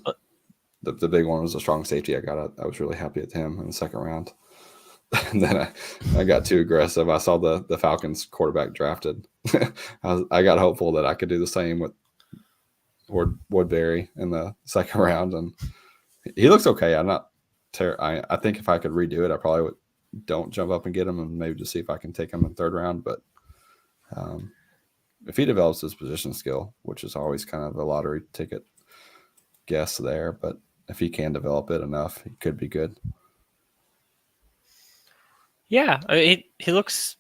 the big one was a strong safety. I was really happy with him in the 2nd round. And then I got too aggressive. I saw the Falcons quarterback drafted. I got hopeful that I could do the same with Woodbury in the 2nd round, and he looks okay. I'm not I think if I could redo it, I probably don't jump up and get him, and maybe just see if I can take him in the 3rd round. But if he develops his position skill, which is always kind of a lottery ticket guess there, but if he can develop it enough, he could be good. Yeah, he looks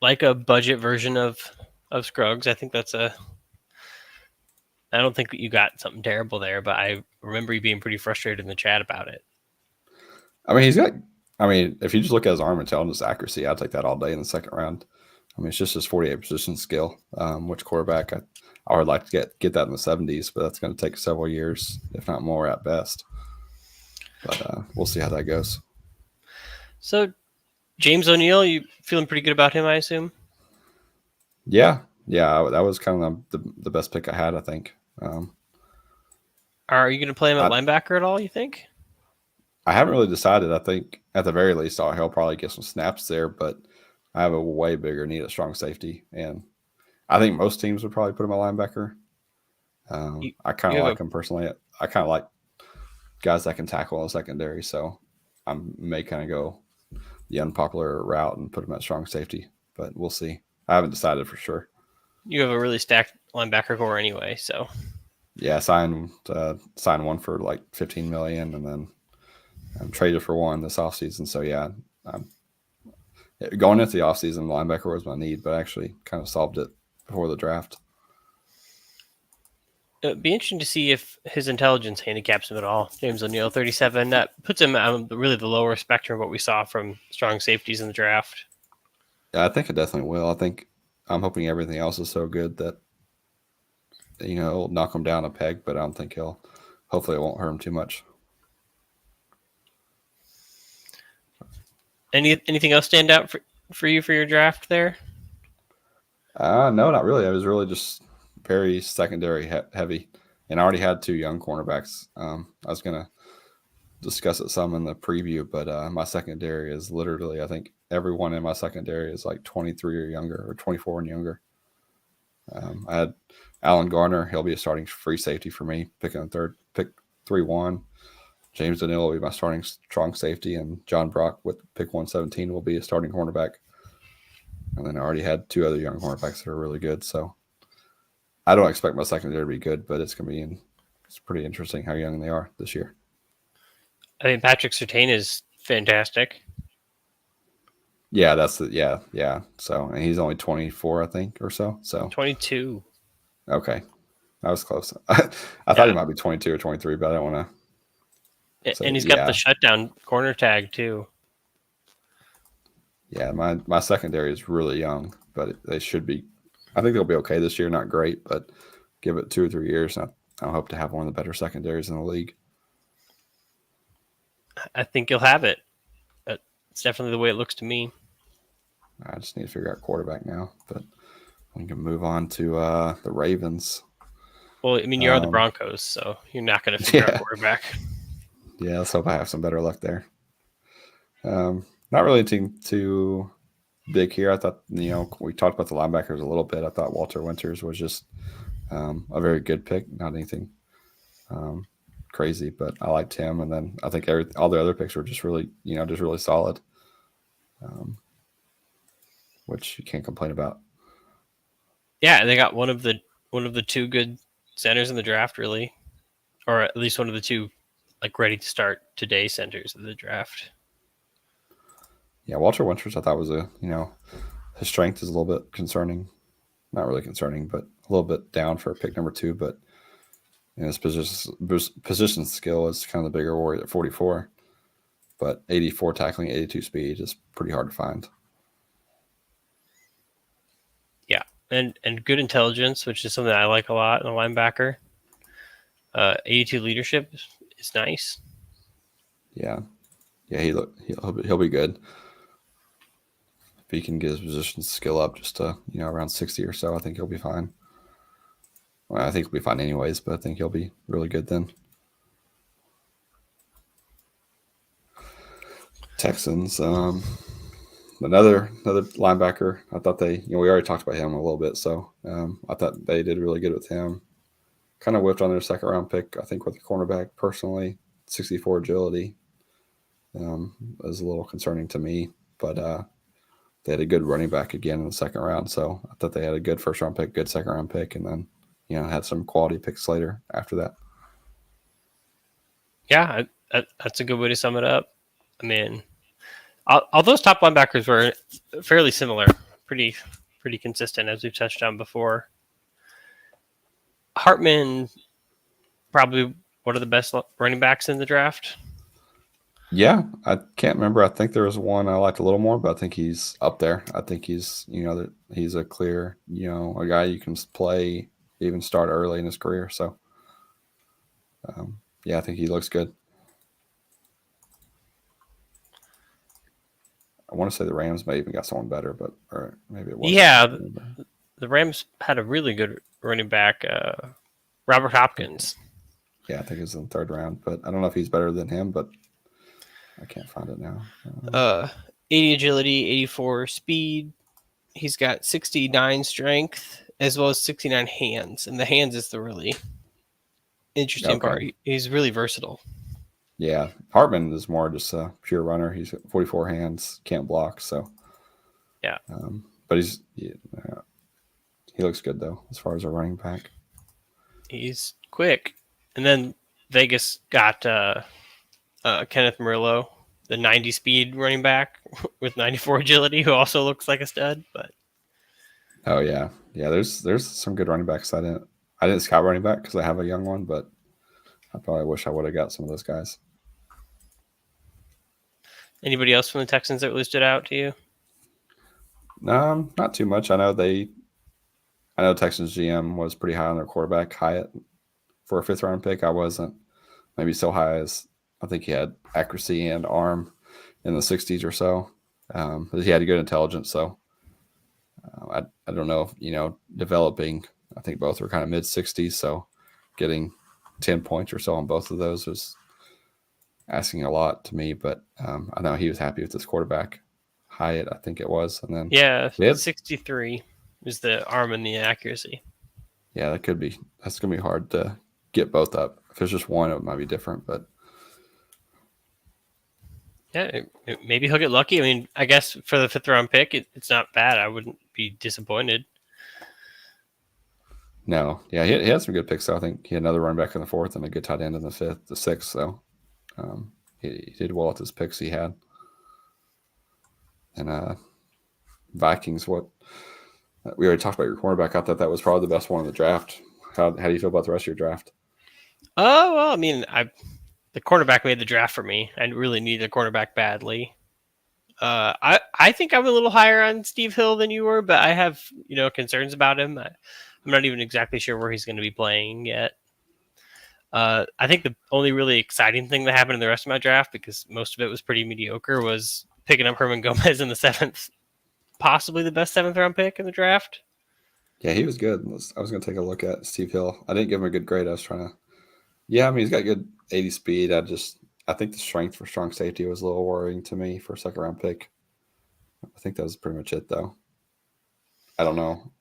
like a budget version of Scruggs. I think I don't think you got something terrible there, but I remember you being pretty frustrated in the chat about it. I mean, if you just look at his arm intelligence accuracy, I'd take that all day in the 2nd round. I mean, it's just his 48 position skill. Which quarterback I would like to get that in the 70s, but that's going to take several years, if not more, at best. But we'll see how that goes. So, James O'Neal, you feeling pretty good about him, I assume? Yeah, that was kind of the best pick I had, I think. Are you going to play him at linebacker at all, you think? I haven't really decided. I think at the very least, he'll probably get some snaps there, but I have a way bigger need at strong safety. And I think most teams would probably put him at linebacker. I kind of like him personally. I kind of like guys that can tackle in the secondary, so I may kind of go the unpopular route and put him at strong safety, but we'll see. I haven't decided for sure. You have a really stacked linebacker core anyway, so. Yeah, sign one for like $15 million, and then I'm traded for one this offseason. So yeah, going into the offseason, linebacker was my need, but I actually kind of solved it before the draft. It'd be interesting to see if his intelligence handicaps him at all. James O'Neal, 37. That puts him on really the lower spectrum of what we saw from strong safeties in the draft. Yeah, I think it definitely will. I'm hoping everything else is so good that it'll knock him down a peg, but I don't think hopefully it won't hurt him too much. Anything else stand out for you for your draft there? No, not really. I was really just very secondary heavy, and I already had 2 young cornerbacks. I was going to discuss it some in the preview, but my secondary is literally, I think everyone in my secondary is like 23 or younger, or 24 and younger. I had Alan Garner. He'll be a starting free safety for me, picking the 3rd, pick 3-1. James O'Neal will be my starting strong safety, and John Brock with pick 117 will be a starting cornerback. And then I already had 2 other young cornerbacks that are really good. So I don't expect my secondary to be good, but it's pretty interesting how young they are this year. I think Patrick Surtain is fantastic. Yeah, yeah. So, and he's only 24, I think, or so. So, 22. okay, that was close. I thought he Yeah. might be 22 or 23, but I don't want to say And he's got the yeah. shutdown corner tag too. Yeah, my secondary is really young, but they should be. I think they'll be okay this year. Not great, but give it 2 or 3 years, and I hope to have one of the better secondaries in the league. I think you'll have it. It's definitely the way it looks to me. I just need to figure out quarterback now, but we can move on to the Ravens. Well, I mean, you are the Broncos, so you're not going to figure out Yeah, quarterback. yeah. Let's hope I have some better luck there. Not really too big here. I thought we talked about the linebackers a little bit. I thought Walter Winters was just a very good pick. Not anything crazy, but I liked him. And then I think all the other picks were just really just really solid, which you can't complain about. Yeah, they got one of the two good centers in the draft, really, or at least one of the two like ready to start today centers of the draft. Yeah, Walter Winters I thought was his strength is a little bit concerning. Not really concerning, but a little bit down for pick number 2. But his position skill is kind of the bigger worry at 44. But 84 tackling, 82 speed is pretty hard to find. Yeah, and good intelligence, which is something I like a lot in a linebacker. 82 leadership is nice. Yeah, he'll be good if he can get his position skill up just to around 60 or so. I think he'll be fine. Well, I think he'll be fine anyways, but I think he'll be really good then. Texans, another linebacker. I thought we already talked about him a little bit, so I thought they did really good with him. Kind of whipped on their second round pick, I think, with the cornerback. Personally, 64 agility is a little concerning to me, but they had a good running back again in the second round, so I thought they had a good first round pick, good second round pick, and then had some quality picks later after that. Yeah, that's a good way to sum it up. I mean, all those top linebackers were fairly similar, pretty consistent, as we've touched on before. Hartman, probably one of the best running backs in the draft. Yeah, I can't remember. I think there was one I liked a little more, but I think he's up there. I think he's he's a clear a guy you can play, even start early in his career. So yeah, I think he looks good. I want to say the Rams may even got someone better, but or maybe it wasn't. Yeah, the Rams had a really good running back, Robert Hopkins. Yeah, I think it's in the third round, but I don't know if he's better than him, but I can't find it now. 80 agility, 84 speed. He's got 69 strength as well as 69 hands, and the hands is the really interesting part. He's really versatile. Yeah, Hartman is more just a pure runner. He's got 44 hands, can't block, so yeah. But he looks good though as far as a running back. He's quick, and then Vegas got Kenneth Murillo, the 90 speed running back with 94 agility, who also looks like a stud. But oh yeah, there's some good running backs. I didn't scout running back because I have a young one, but I probably wish I would have got some of those guys. Anybody else from the Texans that really stood out to you? Not too much. I know Texans GM was pretty high on their quarterback, Hyatt, for a 5th round pick. I wasn't maybe so high as I think he had accuracy and arm in the 60s or so. But he had a good intelligence, so I don't know if, developing, I think both were kind of mid 60s, so getting 10 points or so on both of those was asking a lot to me, but I know he was happy with his quarterback, Hyatt, I think it was. And then 63 is the arm and the accuracy. Yeah, that's going to be hard to get both up. If there's just one, it might be different, but yeah, maybe he'll get lucky. I mean, I guess for the 5th round pick, it's not bad. I wouldn't be disappointed. No, yeah, he had some good picks. So I think he had another running back in the 4th and a good tight end in the 6th. So he did well with his picks he had. And Vikings, what we already talked about your cornerback. I thought that was probably the best one in the draft. How do you feel about the rest of your draft? Oh well, I mean, the quarterback made the draft for me. I really needed a quarterback badly. I think I'm a little higher on Steve Hill than you were, but I have concerns about him. I'm not even exactly sure where he's going to be playing yet. I think the only really exciting thing that happened in the rest of my draft, because most of it was pretty mediocre, was picking up Herman Gomez in the 7th, possibly the best 7th round pick in the draft. Yeah, he was good. I was going to take a look at Steve Hill. I didn't give him a good grade. I was trying to. Yeah, I mean he's got good 80 speed. I think the strength for strong safety was a little worrying to me for a 2nd round pick. I think that was pretty much it though. I don't know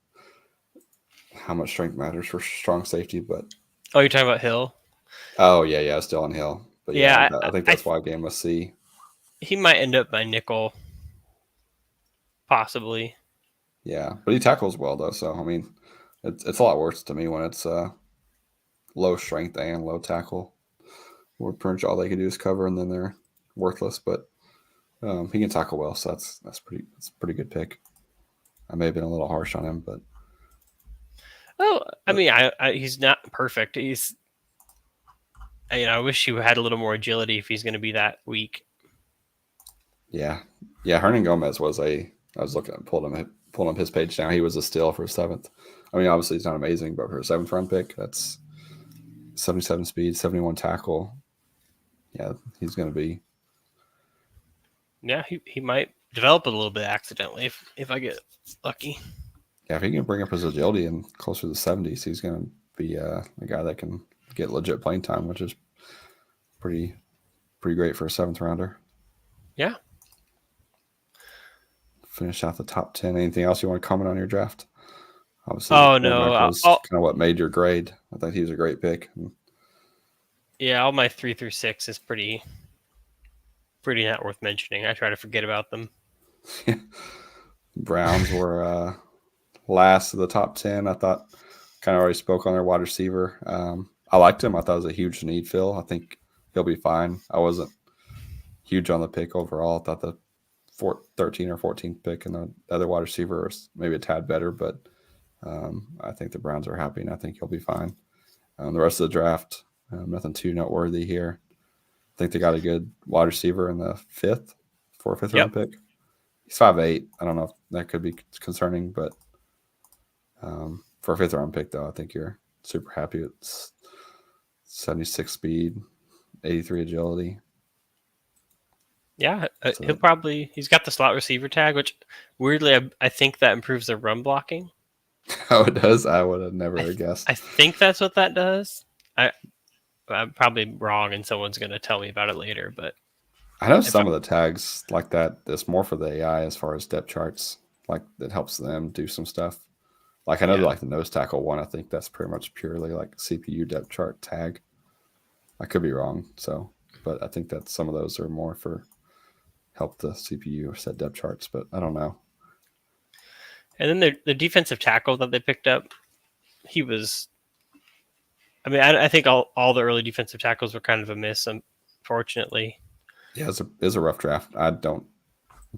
how much strength matters for strong safety, but Oh, you're talking about Hill? oh yeah, still on Hill. But Yeah, I think that's why I gave him a C. he might end up by nickel, possibly. Yeah, but he tackles well though. So I mean, it's a lot worse to me when it's low strength and low tackle. Where pretty much all they can do is cover, and then they're worthless. But he can tackle well, so that's a pretty good pick. I may have been a little harsh on him, but I mean, he's not perfect. I wish he had a little more agility if he's going to be that weak. yeah. Hernan Gomez was I was looking at pulling up his page now. He was a steal for a 7th. I mean, obviously he's not amazing, but for a 7th round pick, that's 77 speed, 71 tackle. Yeah, he's going to be. Yeah, he might develop a little bit accidentally if I get lucky. Yeah, if he can bring up his agility and closer to the 70s, he's going to be a guy that can get legit playing time, which is pretty great for a 7th rounder. Yeah. Finish out the top 10. Anything else you want to comment on your draft? Obviously, Oh no, was kind of what made your grade. I think he was a great pick. Yeah, all my 3 through 6 is pretty not worth mentioning. I try to forget about them. Browns were last of the top 10. I thought kind of already spoke on their wide receiver. I liked him. I thought it was a huge need fill. I think he'll be fine. I wasn't huge on the pick overall. I thought the 13 or 14th pick and the other wide receiver was maybe a tad better, but I think the Browns are happy, and I think he'll be fine. The rest of the draft, nothing too noteworthy here. I think they got a good wide receiver in the 5th for a 5th round pick. He's 5'8". I don't know if that could be concerning, but for a 5th round pick, though, I think you're super happy. It's 76 speed, 83 agility. Yeah, he's got the slot receiver tag, which weirdly I think that improves their run blocking. Oh, it does? I would have never guessed. I think that's what that does. I'm probably wrong, and someone's going to tell me about it later. But I know some of the tags like that. It's more for the AI as far as depth charts. Like that helps them do some stuff. Like I know like the nose tackle one. I think that's pretty much purely like CPU depth chart tag. I could be wrong. So, but I think that some of those are more for help the CPU or set depth charts. But I don't know. And then the defensive tackle that they picked up, he was. I mean, I think all the early defensive tackles were kind of a miss, unfortunately. Yeah, it's a rough draft. I don't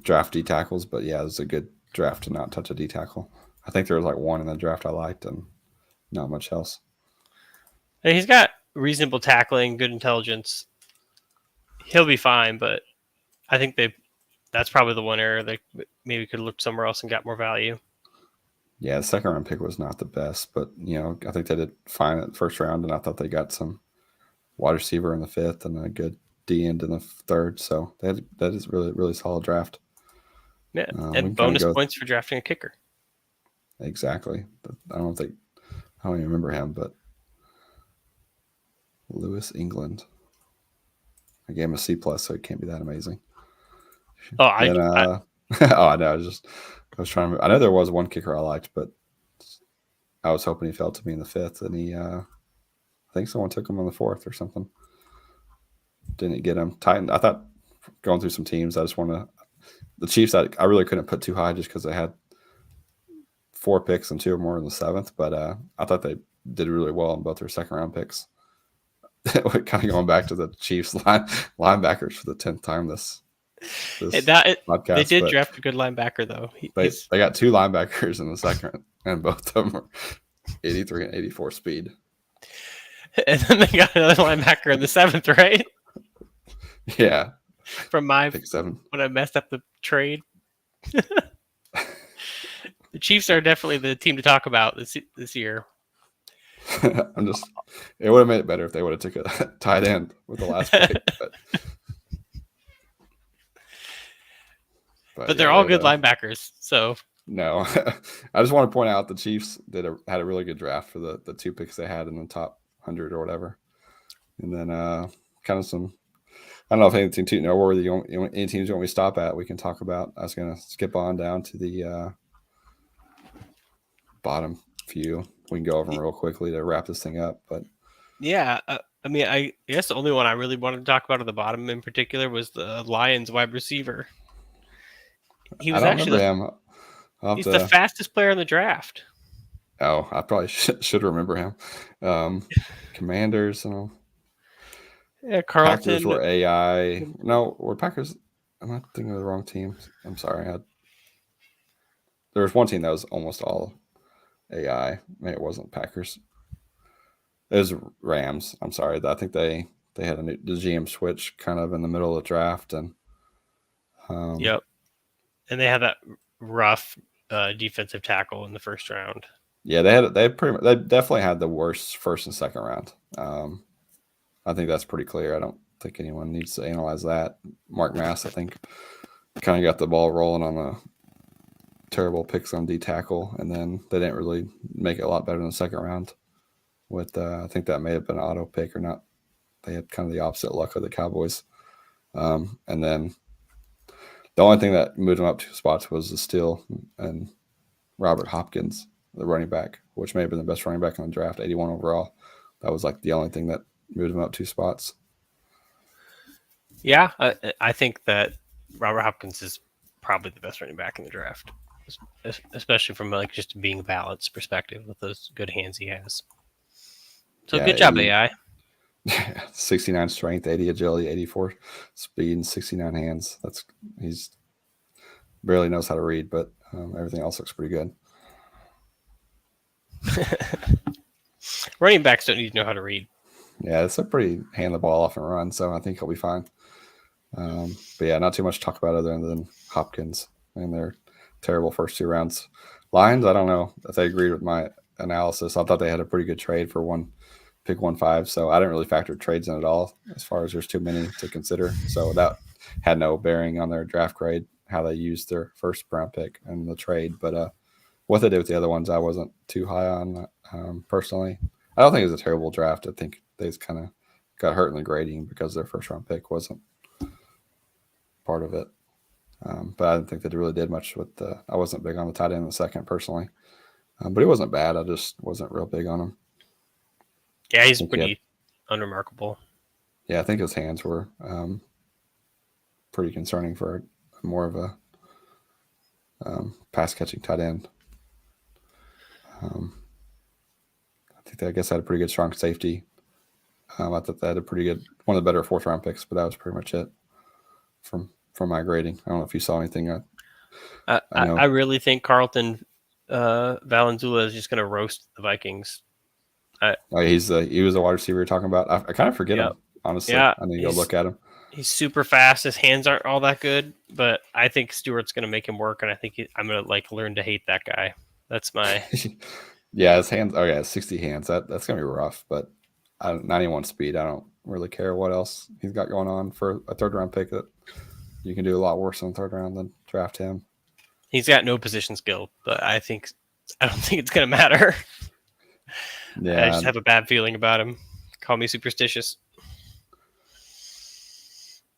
draft D tackles, but yeah, it's a good draft to not touch a D tackle. I think there was like one in the draft I liked and not much else. And he's got reasonable tackling, good intelligence. He'll be fine, but I think that's probably the one area they maybe could look somewhere else and got more value. Yeah, the 2nd round pick was not the best, but I think they did fine at the 1st round, and I thought they got some wide receiver in the 5th and a good D end in the 3rd. So that is really, really solid draft. Yeah, and bonus points for drafting a kicker. Exactly. I don't even remember him, but Lewis England. I gave him a C+, so it can't be that amazing. Oh, I know. I was trying to. I know there was one kicker I liked, but I was hoping he fell to me in the 5th, and I think someone took him on the 4th or something. Didn't get him. Titan. I thought going through some teams, I just want to. The Chiefs, I really couldn't put too high just because they had 4 picks and 2 or more in the 7th, but I thought they did really well on both their 2nd round picks. Kind of going back to the Chiefs linebackers for the 10th time this this They podcast, did but draft a good linebacker though. they got 2 linebackers in the second, and both of them are 83 and 84 speed. And then they got another linebacker in the 7th, right? Yeah, From my pick 7. when I messed up the trade. The Chiefs are definitely the team to talk about this year. It would have made it better if they would have took a tight end with the last pick. But they're all good linebackers. So no, I just want to point out the Chiefs had a really good draft for the 2 picks they had in the top 100 or whatever, and then kind of some. I don't know if anything too noteworthy. Any teams you want me to stop at, we can talk about. I was going to skip on down to the bottom few. We can go over them real quickly to wrap this thing up. But yeah, I mean, I guess the only one I really wanted to talk about at the bottom in particular was the Lions wide receiver. He was actually he's the fastest player in the draft. Oh, I probably should remember him. Commanders, Yeah, Carlton. Packers were AI. No, were Packers? I'm not thinking of the wrong team. I'm sorry. There was one team that was almost all AI. Maybe it wasn't Packers. It was Rams. I'm sorry. I think they had the GM switch kind of in the middle of the draft, and yep, and they had that rough defensive tackle in the first round. Yeah, they definitely had the worst first and second round. I think that's pretty clear. I don't think anyone needs to analyze that. Mark Mass, I think, kind of got the ball rolling on the terrible picks on D tackle, and then they didn't really make it a lot better in the second round. With I think that may have been an auto pick or not. They had kind of the opposite luck of the Cowboys. And then the only thing that moved them up 2 spots was the steal and Robert Hopkins, the running back, which may have been the best running back in the draft, 81 overall. That was like the only thing that moved him up 2 spots. Yeah, I think that Robert Hopkins is probably the best running back in the draft, especially from like just being a balanced perspective with those good hands he has. So yeah, good job, AI. 69 strength, 80 agility, 84 speed, and 69 hands. He's barely knows how to read, but everything else looks pretty good. Running backs don't need to know how to read. Yeah, it's a pretty hand the ball off and run, so I think he'll be fine. But yeah, not too much to talk about other than Hopkins and their terrible first 2 rounds. Lions, I don't know if they agreed with my analysis. I thought they had a pretty good trade for pick 1-5, so I didn't really factor trades in at all as far as there's too many to consider. So that had no bearing on their draft grade, how they used their first round pick and the trade. But what they did with the other ones, I wasn't too high on personally. I don't think it was a terrible draft. I think they just kind of got hurt in the grading because their first round pick wasn't part of it. But I didn't think they really did much with I wasn't big on the tight end in the second personally. But he wasn't bad. I just wasn't real big on him. Yeah, he's pretty unremarkable. Yeah, I think his hands were pretty concerning for more of a pass-catching tight end. I guess I had a pretty good strong safety. I thought they had a pretty good one of the better 4th-round picks, but that was pretty much it from my grading. I don't know if you saw anything. I really think Carlton Valenzuela is just going to roast the Vikings. He was a wide receiver you're talking about. I kind of forget him, honestly. Yeah, I need to go look at him. He's super fast. His hands aren't all that good, but I think Stewart's going to make him work, and I think I'm going to learn to hate that guy. That's my. Yeah, his hands. Oh yeah, 60 hands. That's going to be rough. But 91 speed. I don't really care what else he's got going on for a 3rd-round pick. That you can do a lot worse in the 3rd round than draft him. He's got no position skill, but I don't think it's going to matter. Yeah, I just have a bad feeling about him. Call me superstitious.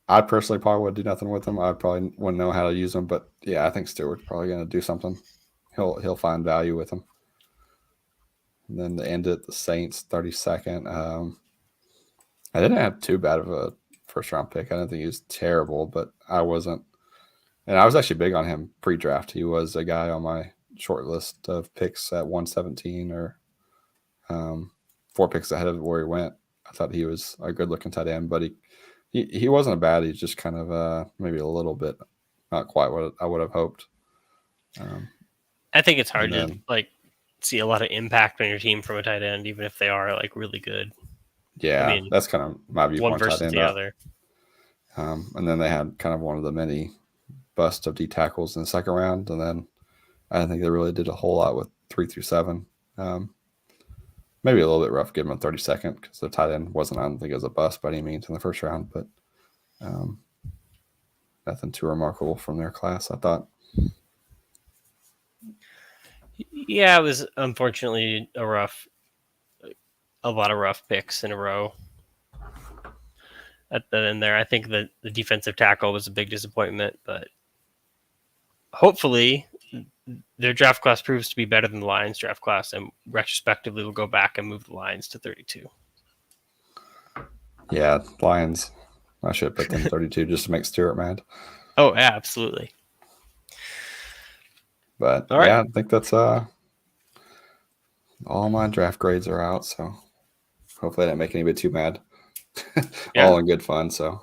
I personally probably would do nothing with him. I probably wouldn't know how to use him, but yeah, I think Stewart's probably going to do something. He'll find value with him. And then to end it, the Saints, 32nd. I didn't have too bad of a 1st-round pick. I didn't think he was terrible, but I wasn't. And I was actually big on him pre-draft. He was a guy on my short list of picks at 117 or 4 picks ahead of where he went. I thought he was a good-looking tight end, but he he wasn't bad. He's just kind of maybe a little bit not quite what I would have hoped. I think it's hard to then, see a lot of impact on your team from a tight end, even if they are really good. yeah, I mean, that's kind of my one viewpoint. Tight versus end the up, other. and then they had kind of one of the many bust of D tackles in the second round, and then I don't think they really did a whole lot with 3 through 7. Maybe a little bit rough, give them a 32nd because the tight end wasn't. I don't think it was a bust by any means in the first round, but nothing too remarkable from their class, I thought. Yeah, it was unfortunately a lot of rough picks in a row at the end there. I think that the defensive tackle was a big disappointment, but hopefully their draft class proves to be better than the Lions draft class, and retrospectively we'll go back and move the Lions to 32. Yeah, Lions. I should have put them 32 just to make Stewart mad. Oh, yeah, absolutely. But all right. Yeah, I think that's all my draft grades are out, so hopefully I didn't make anybody too mad. Yeah. All in good fun. So,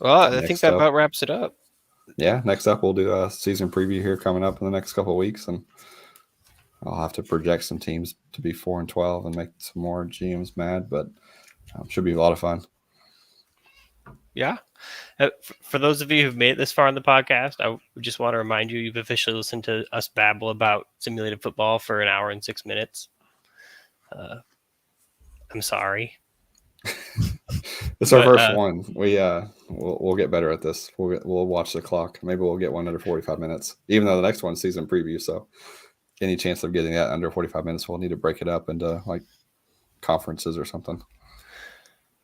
well, I think that about wraps it up. Yeah, next up we'll do a season preview here coming up in the next couple of weeks, and I'll have to project some teams to be 4-12 and make some more GMs mad, but should be a lot of fun. Yeah. For those of you who've made it this far in the podcast, I just want to remind you you've officially listened to us babble about simulated football for an hour and 6 minutes. I'm sorry. It's our first one. We'll get better at this. We'll watch the clock. Maybe we'll get one under 45 minutes, even though the next one's season preview. So any chance of getting that under 45 minutes, we'll need to break it up into like conferences or something.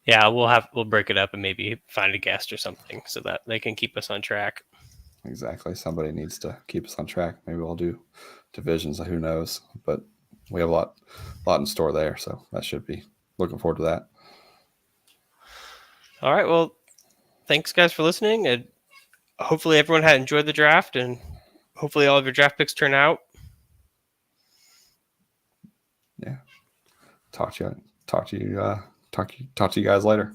Yeah, we'll break it up and maybe find a guest or something so that they can keep us on track. Exactly. Somebody needs to keep us on track. Maybe we'll do divisions. Who knows? But we have a lot in store there, so that should be looking forward to that. All right. Well, thanks guys for listening, and hopefully everyone had enjoyed the draft, and hopefully all of your draft picks turn out. Yeah. Talk to you guys later.